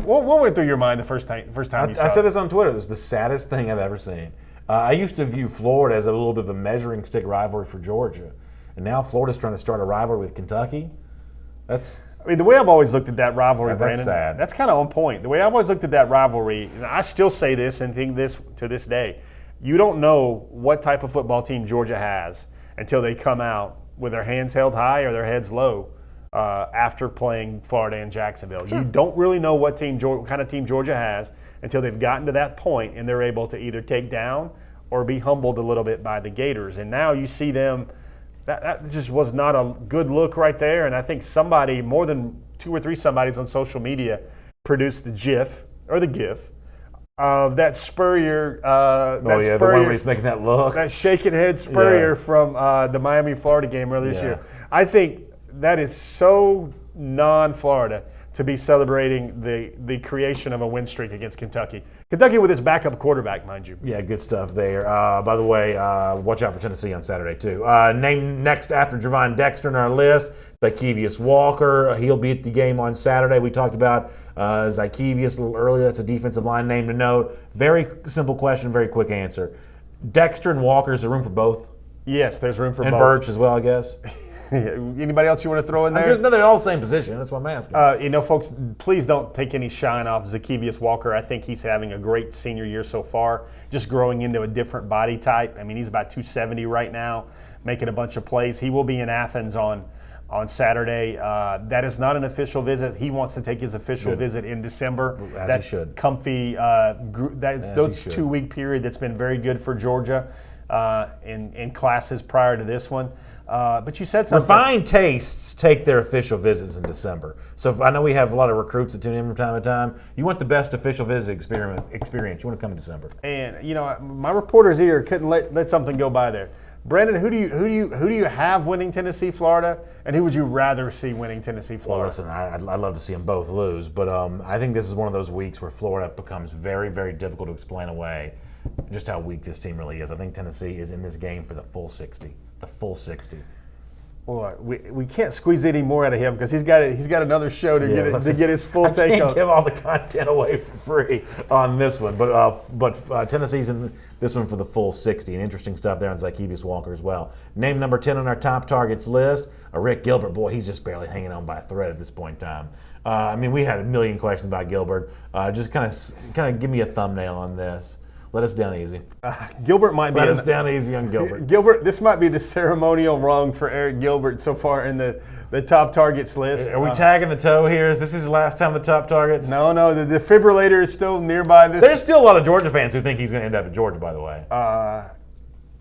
What went through your mind the first time you saw it? I said this on Twitter. It was the saddest thing I've ever seen. I used to view Florida as a little bit of a measuring stick rivalry for Georgia. And now Florida's trying to start a rivalry with Kentucky. The way I've always looked at that rivalry, that's Brandon, sad. That's kind of on point. The way I've always looked at that rivalry, and I still say this and think this to this day, you don't know what type of football team Georgia has until they come out with their hands held high or their heads low after playing Florida and Jacksonville. Sure. You don't really know what kind of team Georgia has until they've gotten to that point and they're able to either take down or be humbled a little bit by the Gators. And now you see them. That just was not a good look right there, and I think somebody, more than 2 or 3 somebodies on social media, produced the GIF of that Spurrier. The one where he's making that look. That shaking head Spurrier from the Miami-Florida game earlier this year. I think that is so non-Florida to be celebrating the creation of a win streak against Kentucky. Kentucky with its backup quarterback, mind you. Yeah, good stuff there. By the way, watch out for Tennessee on Saturday, too. Name next after Gervon Dexter on our list, Zykevious Walker. He'll be at the game on Saturday. We talked about Zykevious a little earlier. That's a defensive line name to note. Very simple question, very quick answer. Dexter and Walker, is there room for both? Yes, there's room for both. And Birch as well, I guess. Anybody else you want to throw in there? No, they're all the same position. That's what I'm asking. Folks, please don't take any shine off Zykevious Walker. I think he's having a great senior year so far, just growing into a different body type. I mean, he's about 270 right now, making a bunch of plays. He will be in Athens on Saturday. That is not an official visit. He wants to take his official visit in December. As he should. Comfy, those 2-week period that's been very good for Georgia in classes prior to this one. But you said something. Refined tastes take their official visits in December. So I know we have a lot of recruits that tune in from time to time. You want the best official visit experience. You want to come in December. And my reporter's ear couldn't let something go by there. Brandon, who do you have winning Tennessee, Florida, and who would you rather see winning Tennessee, Florida? Well, listen, I'd love to see them both lose, but I think this is one of those weeks where Florida becomes very, very difficult to explain away just how weak this team really is. I think Tennessee is in this game for the full 60. The full 60. Well, we can't squeeze any more out of him because he's got another show to get his full take on. I can't give all the content away for free on this one, but Tennessee's in this one for the full 60. And interesting stuff there on Zykevious Walker as well. Name number 10 on our top targets list, Rick Gilbert. Boy, he's just barely hanging on by a thread at this point in time. We had a million questions about Gilbert. Just kind of give me a thumbnail on this. Let us down easy. Gilbert might be. Let us down easy on Gilbert. Gilbert, this might be the ceremonial rung for Eric Gilbert so far in the top targets list. Are we tagging the toe here? Is this his last time the top targets? No. The defibrillator is still nearby. There's still a lot of Georgia fans who think he's going to end up at Georgia, by the way.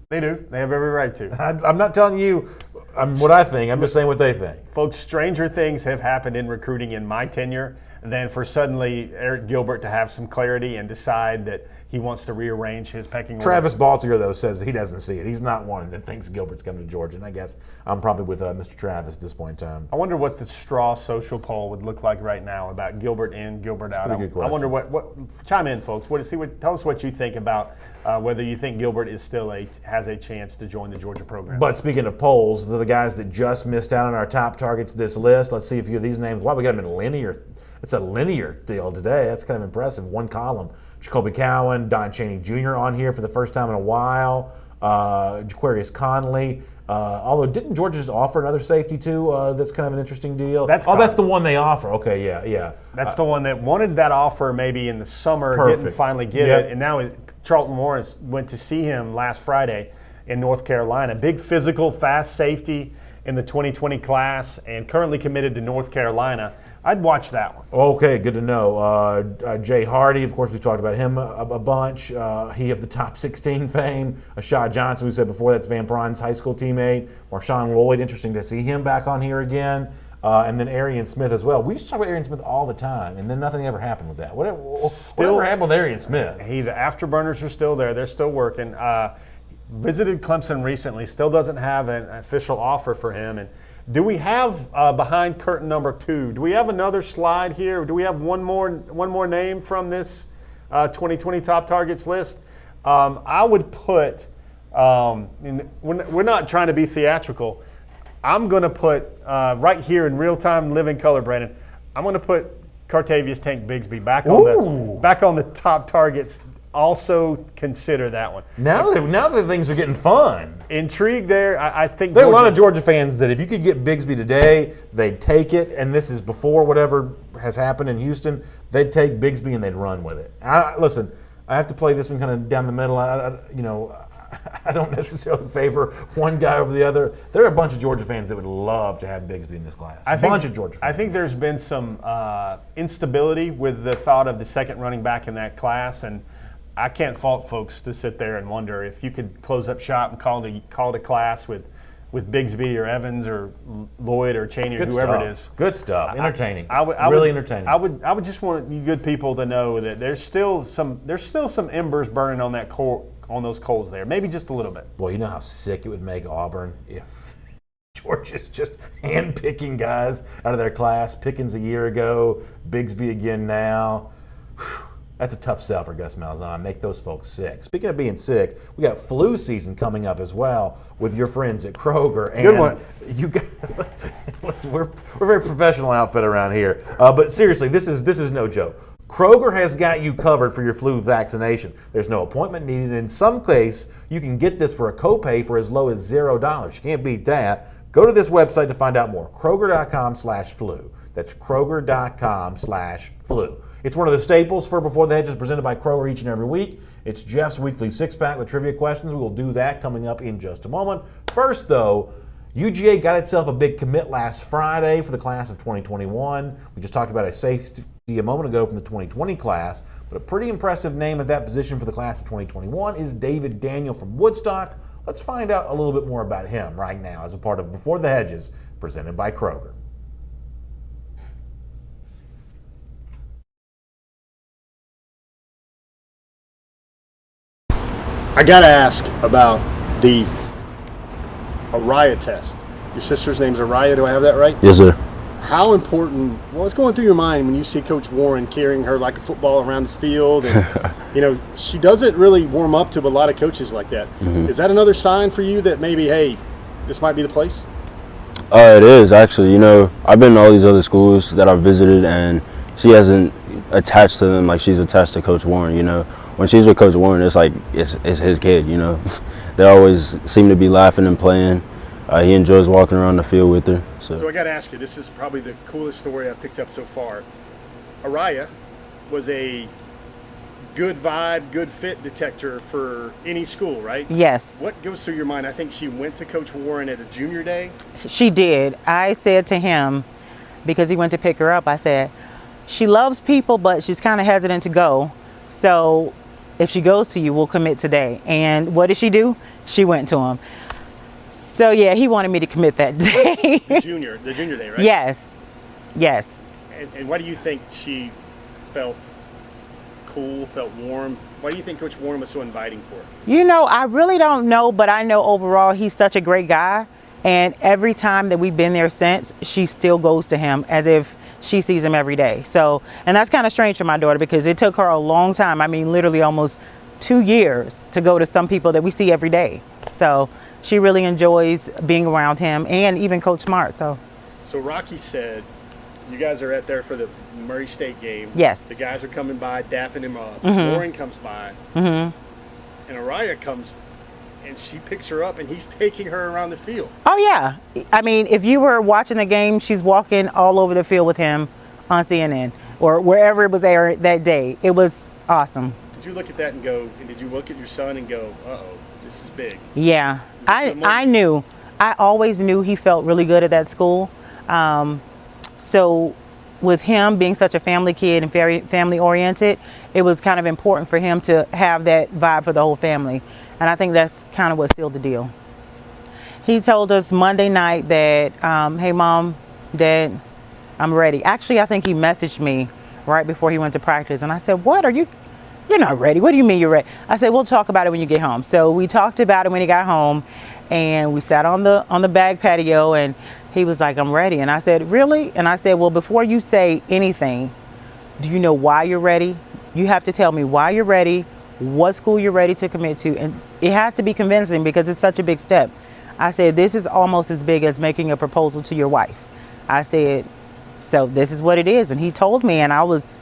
They do. They have every right to. I'm not telling you what I think. I'm just saying what they think. Folks, stranger things have happened in recruiting in my tenure. than for suddenly Eric Gilbert to have some clarity and decide that he wants to rearrange his pecking order. Travis Baltier, though, says he doesn't see it. He's not one that thinks Gilbert's coming to Georgia, and I guess I'm probably with Mr. Travis at this point in time. I wonder what the straw social poll would look like right now about Gilbert in, Gilbert out. Pretty good question. I wonder what chime in, folks. Tell us what you think about whether you think Gilbert is still has a chance to join the Georgia program. But speaking of polls, the guys that just missed out on our top targets this list, let's see a few of these names. Wow, we got them in linear. It's a linear deal today. That's kind of impressive. One column. Jacoby Cowan, Don Chaney Jr. on here for the first time in a while. Jaquarius Conley. Although, didn't Georgia just offer another safety too? That's kind of an interesting deal. That's the one they offer. Okay, yeah. That's the one that wanted that offer maybe in the summer, didn't finally get it, and now Charlton Morris went to see him last Friday in North Carolina. Big physical, fast safety in the 2020 class, and currently committed to North Carolina. I'd watch that one. Okay, good to know. Jay Hardy, of course, we talked about him a bunch. He of the top 16 fame. Ashad Johnson, we said before, that's Van Prawn's high school teammate. Marshawn Lloyd, interesting to see him back on here again. And then Arian Smith as well. We used to talk about Arian Smith all the time, and then nothing ever happened with that. Whatever happened with Arian Smith? The afterburners are still there. They're still working. Visited Clemson recently. Still doesn't have an official offer for him. And do we have behind curtain number 2? Do we have another slide here? Do we have one more name from this 2020 top targets list? I would put. We're not trying to be theatrical. I'm going to put right here in real time, living color, Brandon. I'm going to put Cartavius Tank Bigsby back on the top targets. Also consider that one. Now that things are getting fun. Intrigue there. I think there are a lot of Georgia fans that if you could get Bigsby today, they'd take it. And this is before whatever has happened in Houston. They'd take Bigsby and they'd run with it. Listen, I have to play this one kind of down the middle. I don't necessarily favor one guy over the other. There are a bunch of Georgia fans that would love to have Bigsby in this class. Bunch of Georgia fans. I think there's been some instability with the thought of the second running back in that class, and I can't fault folks to sit there and wonder if you could close up shop and call it a class with Bigsby or Evans or Lloyd or Chaney or whoever it is. Good stuff. Entertaining. Really entertaining. I would just want you good people to know that there's still some embers burning on on those coals there. Maybe just a little bit. Boy, you know how sick it would make Auburn if Georgia's just hand-picking guys out of their class. Pickens a year ago, Bigsby again now. Whew. That's a tough sell for Gus Malzahn. Make those folks sick. Speaking of being sick, we got flu season coming up as well with your friends at Kroger. And good one. We're a very professional outfit around here. But seriously, this is no joke. Kroger has got you covered for your flu vaccination. There's no appointment needed. In some case, you can get this for a copay for as low as $0. You can't beat that. Go to this website to find out more. Kroger.com/flu. That's Kroger.com/flu. It's one of the staples for Before the Hedges presented by Kroger each and every week. It's Jeff's weekly six-pack with trivia questions. We will do that coming up in just a moment. First, though, UGA got itself a big commit last Friday for the class of 2021. We just talked about a safety a moment ago from the 2020 class, but a pretty impressive name at that position for the class of 2021 is David Daniel from Woodstock. Let's find out a little bit more about him right now as a part of Before the Hedges presented by Kroger. I got to ask about the Araya test. Your sister's name's Araya, do I have that right? Yes, sir. How important, what's going through your mind when you see Coach Warren carrying her like a football around the field? And, she doesn't really warm up to a lot of coaches like that. Mm-hmm. Is that another sign for you that maybe, hey, this might be the place? It is, actually. I've been to all these other schools that I've visited, and she hasn't attached to them like she's attached to Coach Warren, When she's with Coach Warren, it's like it's his kid, They always seem to be laughing and playing. He enjoys walking around the field with her. So I got to ask you, this is probably the coolest story I've picked up so far. Araya was a good vibe, good fit detector for any school, right? Yes. What goes through your mind? I think she went to Coach Warren at a junior day. She did. I said to him, because he went to pick her up, I said, she loves people, but she's kind of hesitant to go. So if she goes to you, we'll commit today. And what did she do? She went to him. So yeah, he wanted me to commit that day. The junior day, right? Yes. And why do you think she felt cool, felt warm? Why do you think Coach Warren was so inviting for her? I really don't know, but I know overall he's such a great guy. And every time that we've been there since, she still goes to him as if she sees him every day. So, and that's kind of strange for my daughter because it took her a long time. I mean, literally almost 2 years to go to some people that we see every day. So she really enjoys being around him and even Coach Smart. So Rocky said, you guys are there for the Murray State game. Yes. The guys are coming by, dapping him up. Mm-hmm. Warren comes by. Mm-hmm. And Araya comes and she picks her up and he's taking her around the field. Oh, yeah. I mean, if you were watching the game, she's walking all over the field with him on CNN or wherever it was aired that day. It was awesome. Did you look at that and did you look at your son and go, uh-oh, this is big? Yeah. I knew. I always knew he felt really good at that school. So with him being such a family kid and very family oriented, it was kind of important for him to have that vibe for the whole family. And I think that's kind of what sealed the deal. He told us Monday night that, hey, Mom, Dad, I'm ready. Actually, I think he messaged me right before he went to practice. And I said, what? You're not ready. What do you mean you're ready? I said, we'll talk about it when you get home. So we talked about it when he got home. And we sat on the back patio and he was like, I'm ready. And I said, really? And I said, well, before you say anything, do you know why you're ready? You have to tell me why you're ready, what school you're ready to commit to. And it has to be convincing because it's such a big step. I said, this is almost as big as making a proposal to your wife. I said, so this is what it is. And he told me and I was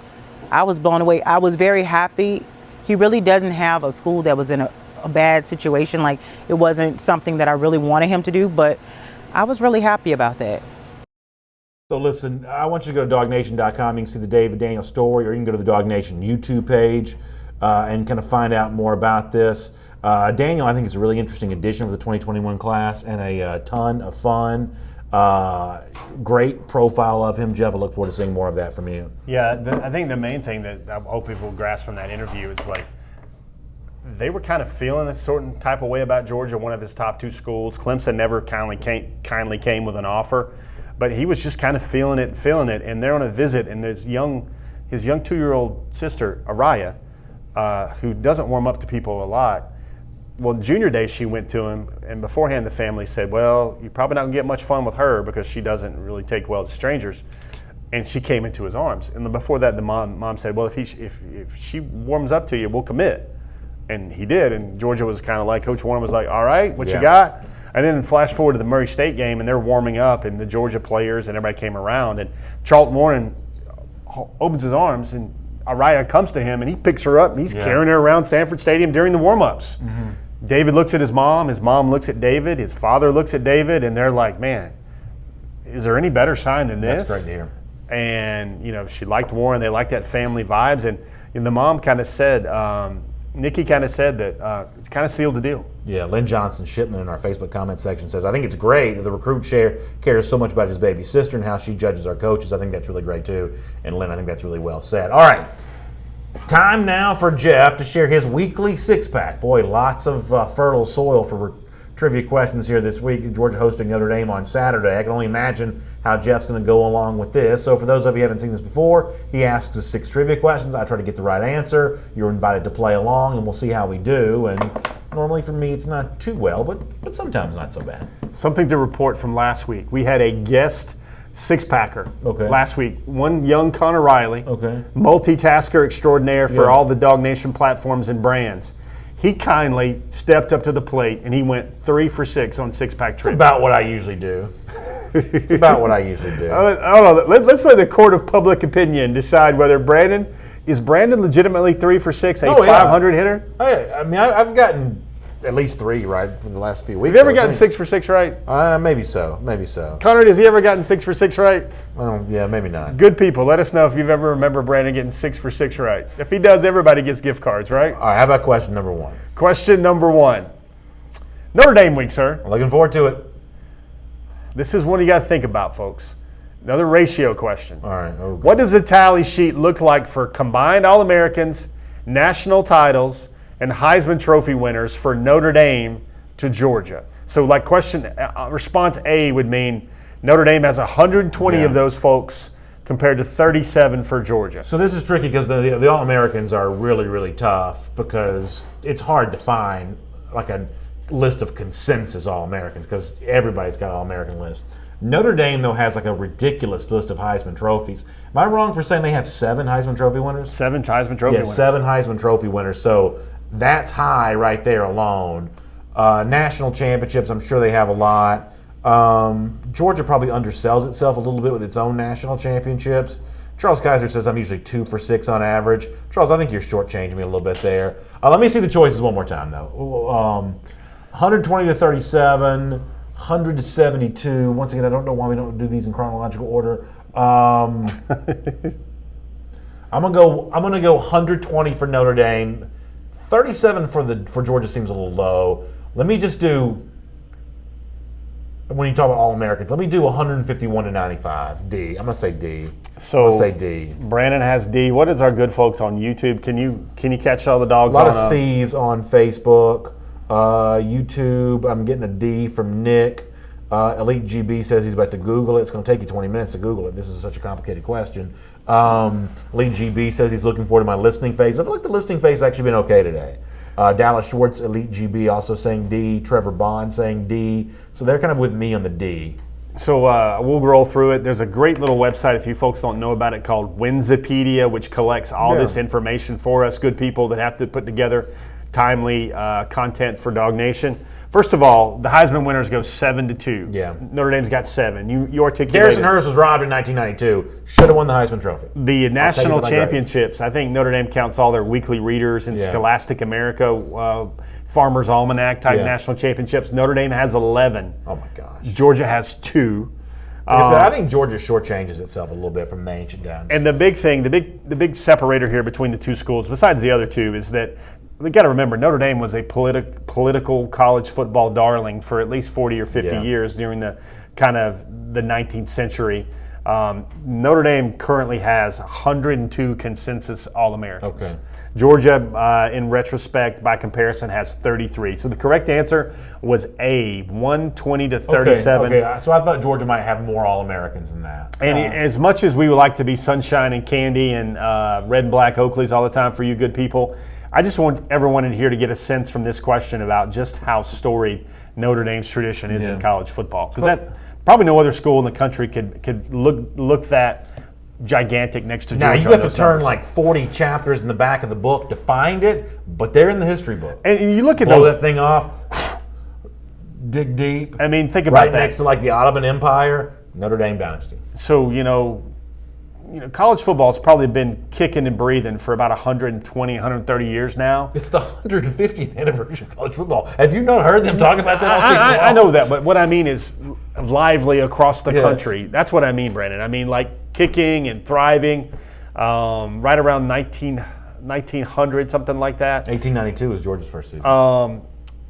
blown away. I was very happy. He really doesn't have a school that was in a bad situation. Like it wasn't something that I really wanted him to do, but I was really happy about that. So listen, I want you to go to dognation.com. You can see the David Daniel story, or you can go to the Dog Nation YouTube page and kind of find out more about this. Daniel, I think, is a really interesting addition of the 2021 class and a ton of fun. Great profile of him. Jeff, I look forward to seeing more of that from you. Yeah, I think the main thing that I hope people grasp from that interview is like they were kind of feeling a certain type of way about Georgia, one of his top two schools. Clemson never kindly came with an offer, but he was just kind of feeling it. And they're on a visit, and his young 2-year-old sister, Araya, who doesn't warm up to people a lot. Well, junior day, she went to him, and beforehand the family said, well, you're probably not going to get much fun with her because she doesn't really take well to strangers. And she came into his arms. And before that, the mom said, well, if she warms up to you, we'll commit. And he did, and Georgia was kind of like, Coach Warren was like, all right, what you got? And then flash forward to the Murray State game, and they're warming up, and the Georgia players and everybody came around, and Charlton Warren opens his arms, and Araya comes to him, and he picks her up, and he's carrying her around Sanford Stadium during the warm-ups. Mm-hmm. David looks at his mom looks at David, his father looks at David, and they're like, man, is there any better sign than this? That's great to hear. And, she liked Warren. They liked that family vibes. And the mom kind of said, Nikki kind of said that it's kind of sealed the deal. Yeah, Lynn Johnson Shipman in our Facebook comment section says, I think it's great that the recruit cares so much about his baby sister and how she judges our coaches. I think that's really great too. And Lynn, I think that's really well said. All right, time now for Jeff to share his weekly six-pack. Boy, lots of fertile soil for trivia questions here this week. Georgia hosting Notre Dame on Saturday. I can only imagine how Jeff's going to go along with this. So for those of you who haven't seen this before, he asks us 6 trivia questions. I try to get the right answer. You're invited to play along, and we'll see how we do. And normally for me, it's not too well, but sometimes not so bad. Something to report from last week. We had a guest six-packer last week. One young Connor Riley, multitasker extraordinaire for all the Dog Nation platforms and brands. He kindly stepped up to the plate, and he went 3 for 6 on six-pack trivia. It's about what I usually do. It's about what I usually do. Let's let the court of public opinion decide whether Brandon legitimately 3 for 6, a 500 hitter? I mean, I've gotten at least 3 right for the last few weeks. Have you ever gotten 6 for 6 right? Maybe so. Connor, has he ever gotten 6 for 6 right? Yeah, maybe not. Good people, let us know if you've ever remember Brandon getting 6 for 6 right. If he does, everybody gets gift cards, right? All right, how about question number 1? Question number 1. Notre Dame week, sir. I'm looking forward to it. This is one you got to think about, folks. Another ratio question. All right. Okay. What does the tally sheet look like for combined All-Americans, national titles, and Heisman Trophy winners for Notre Dame to Georgia? So response A would mean Notre Dame has 120 of those folks compared to 37 for Georgia. So this is tricky because the All-Americans are really, really tough because it's hard to find like a list of consensus All-Americans because everybody's got an All-American list. Notre Dame, though, has like a ridiculous list of Heisman trophies. Am I wrong for saying they have 7 Heisman Trophy winners? 7 Heisman Trophy winners. 7 Heisman Trophy winners. So that's high right there alone. National championships, I'm sure they have a lot. Georgia probably undersells itself a little bit with its own national championships. Charles Kaiser says I'm usually 2 for 6 on average. Charles, I think you're shortchanging me a little bit there. Let me see the choices one more time, though. 120 to 37. 100 to 72. Once again, I don't know why we don't do these in chronological order. I'm gonna go 120 for Notre Dame. 37 for Georgia seems a little low. Let me just do, when you talk about All-Americans, let me do 151 to 95. D. I'm gonna say D. So I'm gonna say D. Brandon has D. What is our good folks on YouTube? Can you catch all the dogs? A lot of C's on Facebook. YouTube, I'm getting a D from Nick. Elite GB says he's about to Google it. It's going to take you 20 minutes to Google it. This is such a complicated question. Elite GB says he's looking forward to my listening phase. I feel like the listening phase has actually been okay today. Dallas Schwartz, Elite GB also saying D. Trevor Bond saying D. So they're kind of with me on the D. So we'll roll through it. There's a great little website, if you folks don't know about it, called Winsipedia, which collects all this information for us, good people that have to put together timely content for Dog Nation. First of all, the Heisman winners go 7-2. Yeah. Notre Dame's got 7. You articulated. Garrison Hurst was robbed in 1992. Should have won the Heisman Trophy. The national championships, I think Notre Dame counts all their weekly readers in Scholastic America, Farmer's Almanac type national championships. Notre Dame has 11. Oh my gosh. Georgia has 2. I think Georgia shortchanges itself a little bit from the ancient downs. And the big thing, the big separator here between the two schools, besides the other two, is that we got to remember Notre Dame was a political college football darling for at least 40 or 50 years during the kind of the 19th century. Notre Dame currently has 102 consensus All-Americans. Okay. Georgia, in retrospect, by comparison, has 33. So the correct answer was A, 120 to 37. Okay. So I thought Georgia might have more All-Americans than that. And as much as we would like to be sunshine and candy and red and black Oakleys all the time for you good people, I just want everyone in here to get a sense from this question about just how storied Notre Dame's tradition is in college football. Because that probably no other school in the country could look that gigantic next to Georgia. Now, you have to turn like 40 chapters in the back of the book to find it, but they're in the history book. And you look at Blow those. that thing off, dig deep. I mean, think about right that. next to like the Ottoman Empire, Notre Dame dynasty. So, college football has probably been kicking and breathing for about 120, 130 years now. It's the 150th anniversary of college football. Have you not heard them talk about that all season long? I know that, but what I mean is lively across the country. That's what I mean, Brandon. I mean, like kicking and thriving right around 1900, something like that. 1892 was Georgia's first season.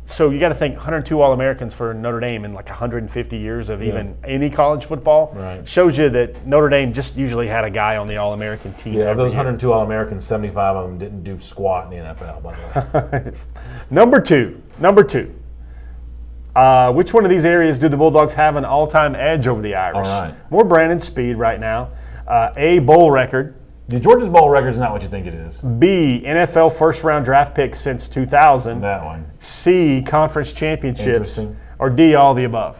So you got to think 102 All-Americans for Notre Dame in like 150 years of even any college football. Right. Shows you that Notre Dame just usually had a guy on the All-American team. Yeah, of those year. 102 All-Americans, 75 of them didn't do squat in the NFL, by the way. Number two. Which one of these areas do the Bulldogs have an all-time edge over the Irish? All right. More Brandon speed right now. A, bowl record. The Georgia's bowl record is not what you think it is. B, NFL first-round draft pick since 2000. That one. C, conference championships. Interesting. Or D, all the above.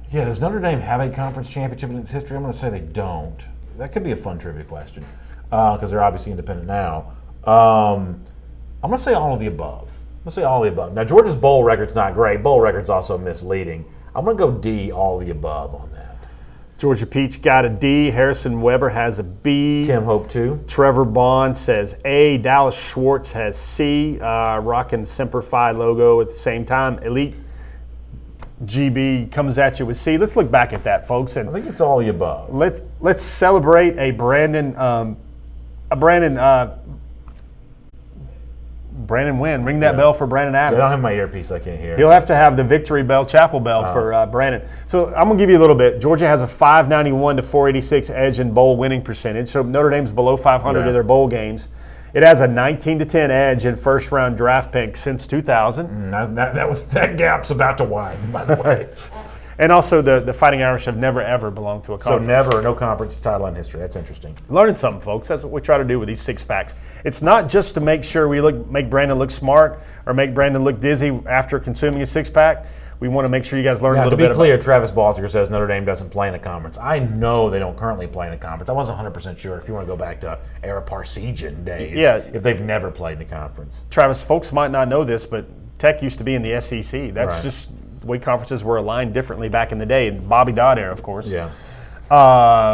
Yeah, does Notre Dame have a conference championship in its history? I'm going to say they don't. That could be a fun trivia question because they're obviously independent now. I'm going to say all of the above. Now, Georgia's bowl record's not great. Bowl record's also misleading. I'm going to go D, all of the above on that. Georgia Peach got a D. Harrison Weber has a B. Tim Hope, too. Trevor Bond says A. Dallas Schwartz has C. Rocking Semper Fi logo at the same time. Elite GB comes at you with C. Let's look back at that, folks, and I think it's all of the above. let's celebrate a Brandon win. Ring that bell for Brandon I Adams. don't have my earpiece. I can't hear. He'll have to have the victory bell, chapel bell for Brandon. So I'm going to give you a little bit. Georgia has a 591 to 486 edge in bowl winning percentage. So Notre Dame's below 500 in their bowl games. It has a 19 to 10 edge in first round draft pick since 2000. That gap's about to widen, by the way. And also, the Fighting Irish have never, ever belonged to a So conference. never, no conference title in history. That's interesting. Learning something, folks. That's what we try to do with these six-packs. It's not just to make sure we make Brandon look smart or make Brandon look dizzy after consuming a six-pack. We want to make sure you guys learn a Now, little to bit be clear, Travis Balsiger says Notre Dame doesn't play in a conference. I know they don't currently play in a conference. I wasn't 100% sure if you want to go back to Ara Parsegian days, if they've never played in a conference. Travis, folks might not know this, but Tech used to be in the SEC. That's Right. just the way conferences were aligned differently back in the day, in Bobby Dodd era, of course. Yeah.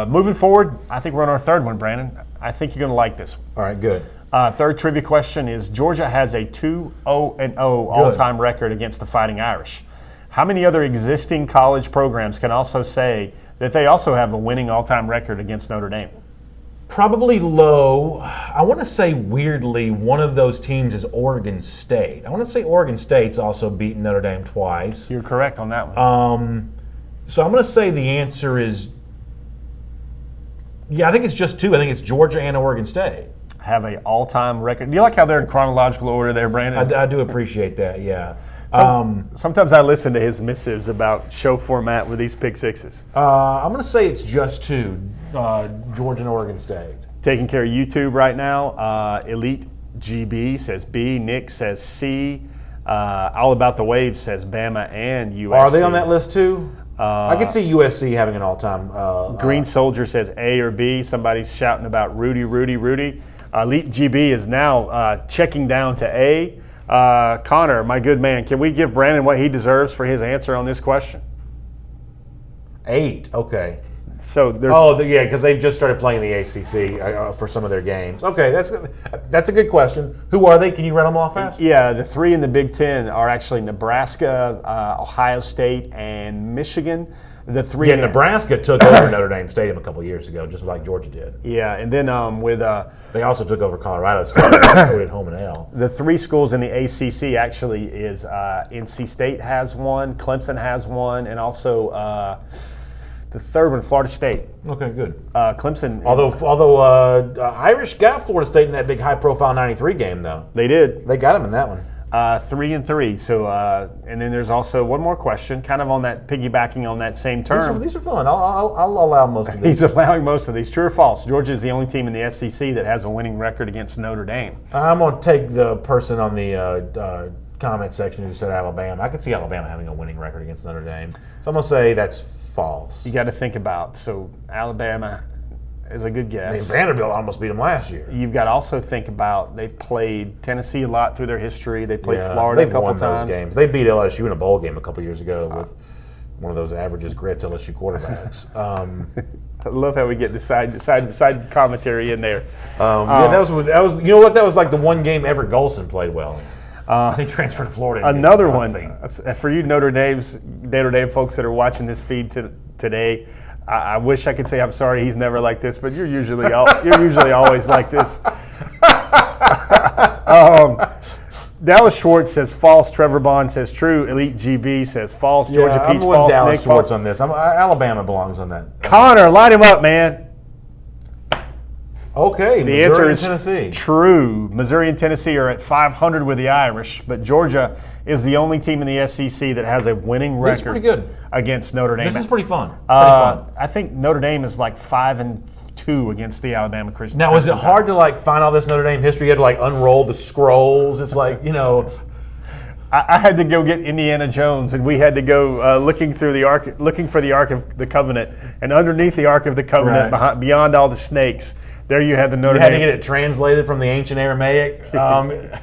Moving forward, I think we're on our third one, Brandon. I think you're going to like this one. All right, good. Third trivia question is, Georgia has a 2-0-0 all-time record against the Fighting Irish. How many other existing college programs can also say that they also have a winning all-time record against Notre Dame? Probably low. I want to say, weirdly, one of those teams is Oregon State. I want to say Oregon State's also beaten Notre Dame twice. You're correct on that one. So I'm going to say the answer is, I think it's just two. I think it's Georgia and Oregon State. Have a all-time record. Do you like how they're in chronological order there, Brandon? I do appreciate that, yeah. Sometimes I listen to his missives about show format with these pick sixes. I'm going to say it's just two, Georgia and Oregon State. Taking care of YouTube right now. Elite GB says B. Nick says C. All About the Waves says Bama and USC. Are they on that list too? I could see USC having an all-time. Green Soldier says A or B. Somebody's shouting about Rudy. Elite GB is now checking down to A. Connor, my good man, can we give Brandon what he deserves for his answer on this question? 8, okay. So because they've just started playing the ACC for some of their games. Okay, that's a good question. Who are they? Can you run them off fast? Yeah, the three in the Big Ten are actually Nebraska, Ohio State, and Michigan. The three. Yeah, Nebraska took over Notre Dame Stadium a couple years ago, just like Georgia did. Yeah, and then with they also took over Colorado State at home and L. The three schools in the ACC actually is NC State has one, Clemson has one, and also the third one, Florida State. Okay, good. Clemson. Although Irish got Florida State in that big high-profile '93 game, though. They did. They got them in that one. 3-3. So, and then there's also one more question, kind of on that, piggybacking on that same term. These are fun. I'll allow most of these. He's allowing most of these. True or false? Georgia is the only team in the SEC that has a winning record against Notre Dame. I'm going to take the person on the comment section who said Alabama. I could see Alabama having a winning record against Notre Dame. So I'm going to say that's false. You got to think about. So Alabama is a good guess. I mean, Vanderbilt almost beat them last year. You've got to also think about they've played Tennessee a lot through their history. They played Florida a couple won times. Those games. They beat LSU in a bowl game a couple years ago with one of those averages grits LSU quarterbacks. I love how we get the side commentary in there. That was you know what, that was like the one game Everett Golson played well in. They transferred to Florida. Another one for you Notre Dame folks that are watching this feed today. I wish I could say I'm sorry he's never like this, but you're usually always like this. Dallas Schwartz says false. Trevor Bond says true. Elite GB says false. Georgia Peach I'm with false. Dallas Nick Schwartz false. on this. Alabama belongs on that. Connor, light him up, man. Okay, The Missouri answer and is Tennessee. True. Missouri and Tennessee are at 500 with the Irish, but Georgia is the only team in the SEC that has a winning record This is pretty good. against Notre Dame. This is pretty fun. Fun. I think Notre Dame is like 5-2 against the Alabama Christian. Now, is it hard to find all this Notre Dame history? You had to unroll the scrolls. It's I had to go get Indiana Jones, and we had to go looking for the Ark of the Covenant, and underneath the Ark of the Covenant, beyond all the snakes, there you had the Notre Dame. You had to get it translated from the ancient Aramaic, the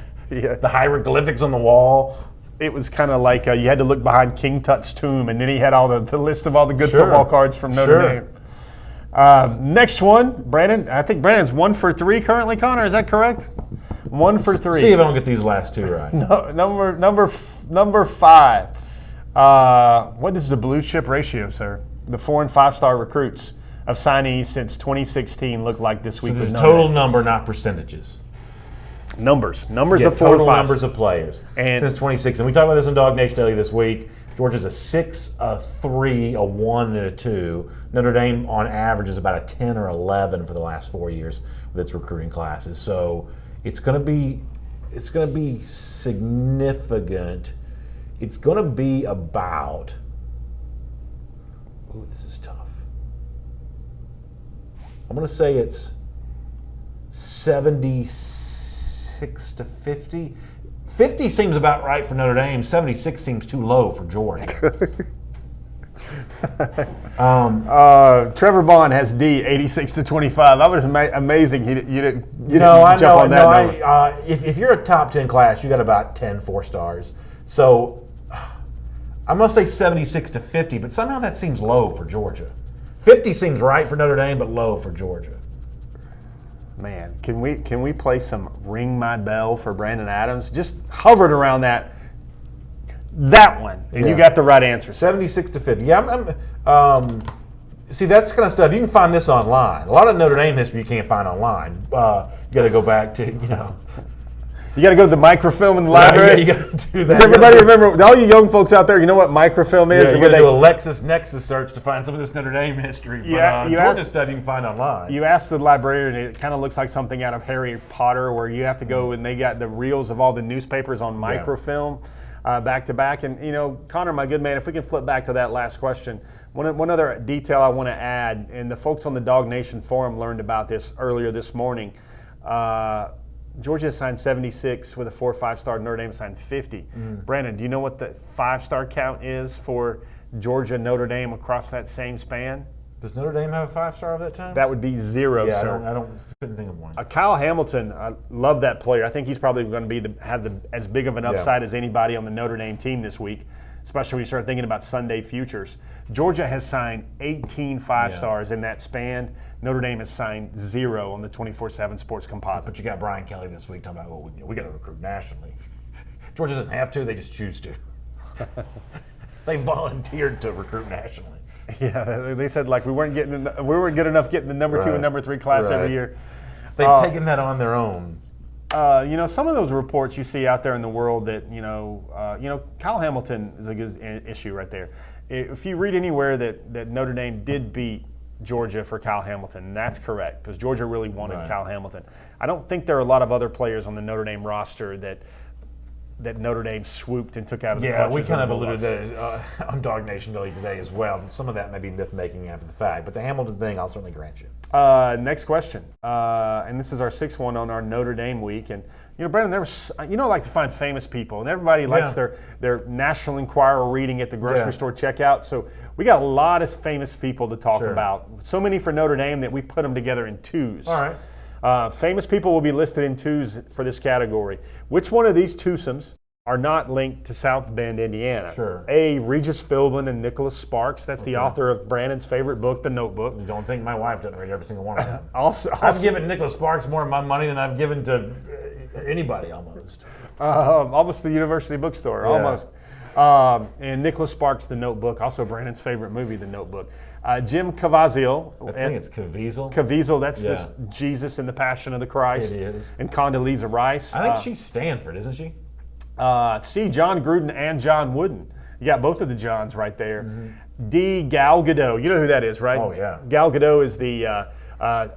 hieroglyphics on the wall. It was kind of like you had to look behind King Tut's tomb, and then he had all the list of all the good football cards from Notre Dame. Next one, Brandon. I think Brandon's 1 for 3 currently. Connor, is that correct? 1 for 3. See if I don't get these last two right. No, number 5. What is the blue chip ratio, sir? The 4- and 5-star recruits of signees since 2016 look like this week. So this is total number, not percentages. Numbers of 4 total and 5. numbers of players and since 2016. We talked about this in Dog Nation Daily this week. Georgia's a 6, a 3, a 1, and a 2. Notre Dame, on average, is about a 10 or 11 for the last 4 years with its recruiting classes. So it's going to be significant. It's going to be about Ooh, this is tough. I'm going to say it's 76 to 50. 50 seems about right for Notre Dame. 76 seems too low for Georgia. Trevor Bond has D, 86 to 25. That was amazing. You didn't I jump know. on that number. If you're a top 10 class, you got about 10 4-stars. So I'm going to say 76 to 50, but somehow that seems low for Georgia. 50 seems right for Notre Dame, but low for Georgia. Man, can we play some Ring My Bell for Brandon Adams? Just hovered around that one, and you got the right answer. 76 to 50. Yeah, see, that's kind of stuff. You can find this online. A lot of Notre Dame history you can't find online. You got to go back to, You got to go to the microfilm in the library. Yeah, you got to do that. Does everybody remember? All you young folks out there, you know what microfilm is? Yeah, you got to do a LexisNexis search to find some of this Notre Dame history. But Georgia stuff you can find online. You asked the librarian, it kind of looks like something out of Harry Potter, where you have to go and they got the reels of all the newspapers on microfilm. Back to back. And, Connor, my good man, if we can flip back to that last question, one other detail I want to add, and the folks on the Dog Nation forum learned about this earlier this morning. Georgia assigned 76 with a 4 5-star. Notre Dame assigned 50. Brandon, do you know what the 5-star count is for Georgia, Notre Dame across that same span? Does Notre Dame have a 5-star of that time? That would be 0, yeah, sir. I couldn't think of one. Kyle Hamilton, I love that player. I think he's probably going to have as big of an upside as anybody on the Notre Dame team this week, especially when you start thinking about Sunday futures. Georgia has signed 18 5-stars in that span. Notre Dame has signed 0 on the 24/7 Sports Composite. But you got Brian Kelee this week talking about, we got to recruit nationally. Georgia doesn't have to; they just choose to. They volunteered to recruit nationally. Yeah, they said we weren't good enough getting the number 2 and number 3 class every year. They've taken that on their own. Some of those reports you see out there in the world that Kyle Hamilton is a good issue right there. If you read anywhere that Notre Dame did beat Georgia for Kyle Hamilton, that's correct, because Georgia really wanted Kyle Hamilton. I don't think there are a lot of other players on the Notre Dame roster that Notre Dame swooped and took out of the clutches. Yeah, we kind of alluded to that on Dog Nation today as well. Some of that may be myth-making after the fact, but the Hamilton thing, I'll certainly grant you. Next question, and this is our 6th one on our Notre Dame week. And Brandon, I like to find famous people, and everybody likes their National Enquirer reading at the grocery store checkout. So we got a lot of famous people to talk about. So many for Notre Dame that we put them together in 2s. All right. Famous people will be listed in 2s for this category. Which one of these twosomes are not linked to South Bend, Indiana? Sure. A, Regis Philbin and Nicholas Sparks. That's the author of Brandon's favorite book, The Notebook. You don't think my wife doesn't read every single one of them. Also, I've given Nicholas Sparks more of my money than I've given to anybody almost. Almost the university bookstore, almost. And Nicholas Sparks, The Notebook, also Brandon's favorite movie, The Notebook. Jim Caviezel. I think it's Caviezel. Caviezel, that's this Jesus in the Passion of the Christ. It is. And Condoleezza Rice. I think she's Stanford, isn't she? C, John Gruden and John Wooden. You got both of the Johns right there. D, Gal Gadot. You know who that is, right? Oh, yeah. Gal Gadot is the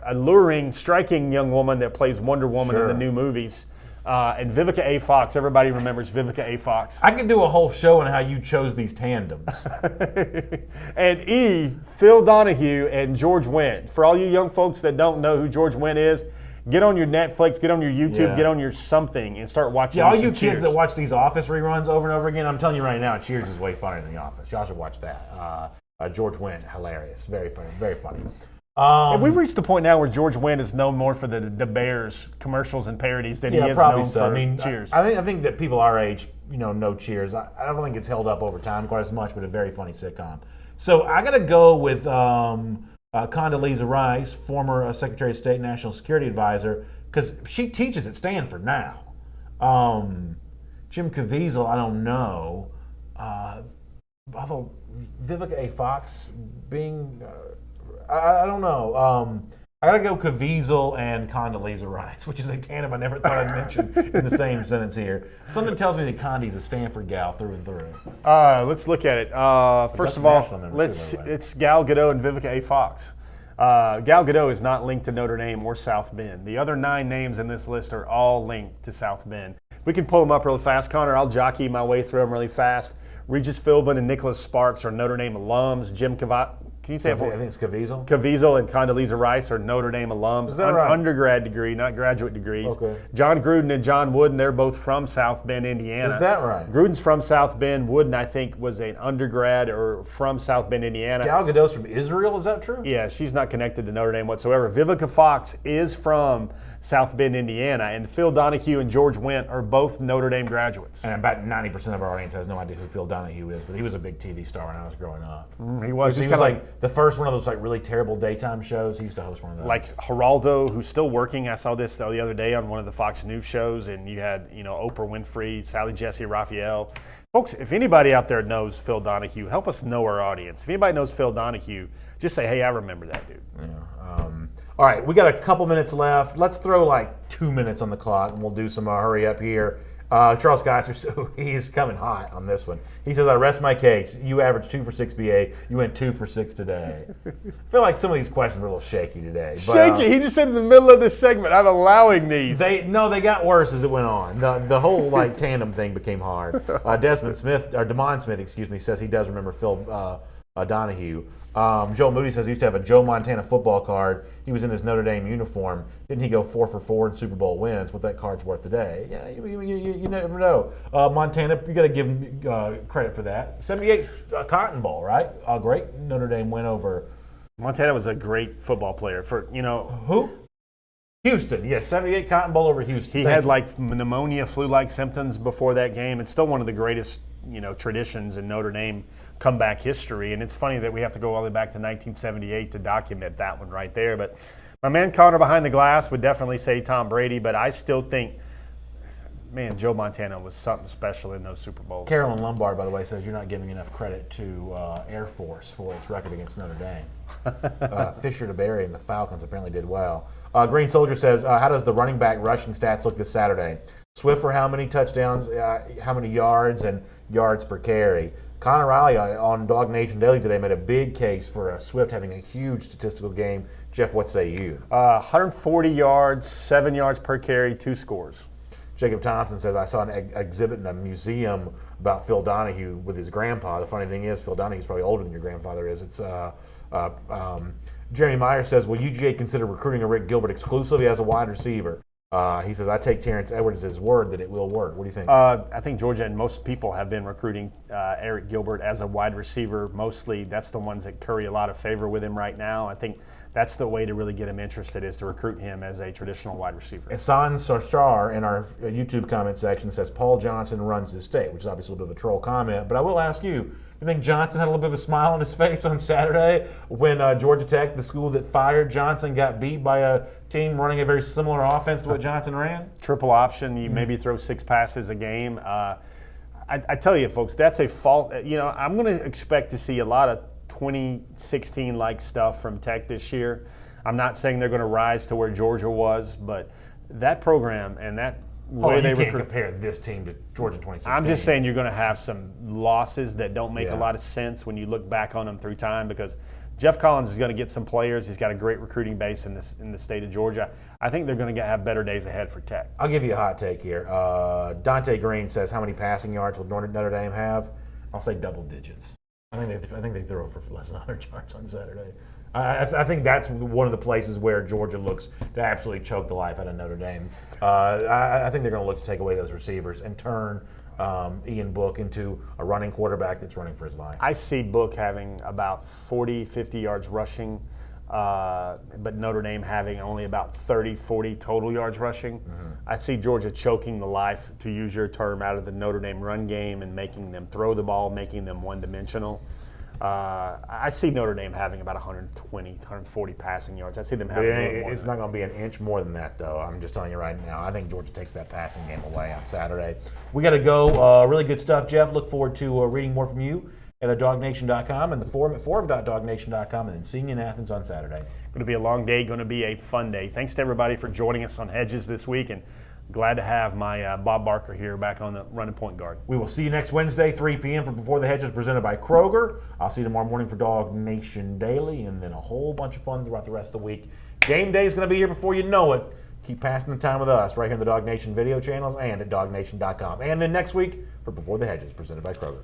alluring, striking young woman that plays Wonder Woman in the new movies. And Vivica A. Fox. Everybody remembers Vivica A. Fox. I could do a whole show on how you chose these tandems. And E, Phil Donahue and George Wendt. For all you young folks that don't know who George Wendt is, get on your Netflix, get on your YouTube, get on your something, and start watching. Yeah, all you Cheers. kids that watch these Office reruns over and over again, I'm telling you right now, Cheers is way funnier than The Office. Y'all should watch that. George Wendt, hilarious, very funny, very funny. And we've reached the point now where George Wendt is known more for the Bears commercials and parodies than he is known for Cheers. I think that people our age, know Cheers. I don't think it's held up over time quite as much, but a very funny sitcom. So I got to go with Condoleezza Rice, former Secretary of State National Security Advisor, because she teaches at Stanford now. Jim Caviezel, I don't know. Although Vivica A. Fox being... I don't know. I gotta go Caviezel and Condoleezza Rice, which is a tandem I never thought I'd mention in the same sentence here. Something tells me that Condi's a Stanford gal through and through. Let's look at it. First of all, it's Gal Gadot and Vivica A. Fox. Gal Gadot is not linked to Notre Dame or South Bend. The other 9 names in this list are all linked to South Bend. We can pull them up real fast, Connor. I'll jockey my way through them really fast. Regis Philbin and Nicholas Sparks are Notre Dame alums. Jim Can you say it? I think it's Caviezel. Caviezel and Condoleezza Rice are Notre Dame alums. Is that right? Undergrad degree, not graduate degrees. Okay. John Gruden and John Wooden, they're both from South Bend, Indiana. Is that right? Gruden's from South Bend. Wooden, I think, was an undergrad or from South Bend, Indiana. Gal Gadot's from Israel. Is that true? Yeah, she's not connected to Notre Dame whatsoever. Vivica Fox is from South Bend, Indiana, and Phil Donahue and George Wendt are both Notre Dame graduates. And about 90% of our audience has no idea who Phil Donahue is, but he was a big TV star when I was growing up. He was. He was like the first one of those like really terrible daytime shows. He used to host one of those. Like Geraldo, who's still working. I saw this the other day on one of the Fox News shows, and you had Oprah Winfrey, Sally Jesse Raphael. Folks, if anybody out there knows Phil Donahue, help us know our audience. If anybody knows Phil Donahue, just say, hey, I remember that dude. Yeah. All right, we got a couple minutes left. Let's throw like 2 minutes on the clock, and we'll do some hurry up here. Charles Geisler, so he's coming hot on this one. He says, I rest my case. You averaged 2 for 6 BA. You went 2 for 6 today. I feel like some of these questions were a little shaky today. Shaky? He just said in the middle of this segment, I'm allowing these. They got worse as it went on. The whole like tandem thing became hard. Demond Smith, says he does remember Phil Donahue. Joe Moody says he used to have a Joe Montana football card. He was in his Notre Dame uniform. Didn't he go 4 for 4 in Super Bowl wins? What that card's worth today? Yeah, you never know. Montana, you got to give him credit for that. 78 Cotton Bowl, right? A great Notre Dame win over. Montana was a great football player. Who? Houston, yes, 78 Cotton Bowl over Houston. He had like pneumonia, flu-like symptoms before that game. It's still one of the greatest, traditions in Notre Dame comeback history, and it's funny that we have to go all the way back to 1978 to document that one right there. But my man Connor behind the glass would definitely say Tom Brady, but I still think, man, Joe Montana was something special in those Super Bowls. Carolyn Lombard, by the way, says you're not giving enough credit to Air Force for its record against Notre Dame. Fisher to Berry and the Falcons apparently did well. Green Soldier says, how does the running back rushing stats look this Saturday? Swift for how many touchdowns, how many yards, and yards per carry? Connor Riley on Dog Nation Daily today made a big case for Swift having a huge statistical game. Jeff, what say you? 140 yards, 7 yards per carry, 2 scores. Jacob Thompson says, I saw an exhibit in a museum about Phil Donahue with his grandpa. The funny thing is, Phil Donahue's probably older than your grandfather is. It's Jeremy Meyer says, will UGA consider recruiting a Rick Gilbert exclusively as a wide receiver? He says, I take Terrence Edwards as his word that it will work. What do you think? I think Georgia and most people have been recruiting Eric Gilbert as a wide receiver. Mostly that's the ones that curry a lot of favor with him right now. I think that's the way to really get him interested, is to recruit him as a traditional wide receiver. Hassan Sarshar in our YouTube comment section says Paul Johnson runs the state, which is obviously a little bit of a troll comment. But I will ask you, you think Johnson had a little bit of a smile on his face on Saturday when Georgia Tech, the school that fired Johnson, got beat by a team running a very similar offense to what Johnson ran? Triple option, you maybe throw 6 passes a game. I tell you, folks, that's a fault. I'm going to expect to see a lot of 2016-like stuff from Tech this year. I'm not saying they're going to rise to where Georgia was, but that program and that way they can't compare this team to Georgia 2016. I'm just saying you're going to have some losses that don't make a lot of sense when you look back on them through time, because Jeff Collins is going to get some players. He's got a great recruiting base in the state of Georgia. I think they're going to have better days ahead for Tech. I'll give you a hot take here. Dante Green says, how many passing yards will Notre Dame have? I'll say double digits. I think they throw for less than 100 yards on Saturday. I think that's one of the places where Georgia looks to absolutely choke the life out of Notre Dame. I think they're going to look to take away those receivers and turn Ian Book into a running quarterback that's running for his life. I see Book having about 40, 50 yards rushing, but Notre Dame having only about 30, 40 total yards rushing. Mm-hmm. I see Georgia choking the life, to use your term, out of the Notre Dame run game and making them throw the ball, making them one-dimensional. I see Notre Dame having about 120, 140 passing yards. I see them having It's not going to be an inch more than that, though. I'm just telling you right now. I think Georgia takes that passing game away on Saturday. We got to go. Really good stuff, Jeff. Look forward to reading more from you at dognation.com and the forum at forum.dognation.com, and then seeing you in Athens on Saturday. Going to be a long day, going to be a fun day. Thanks to everybody for joining us on Hedges this week, and glad to have my Bob Barker here back on the running point guard. We will see you next Wednesday, 3 p.m. for Before the Hedges, presented by Kroger. I'll see you tomorrow morning for Dog Nation Daily, and then a whole bunch of fun throughout the rest of the week. Game day is going to be here before you know it. Keep passing the time with us right here in the Dog Nation video channels and at dognation.com. And then next week for Before the Hedges, presented by Kroger.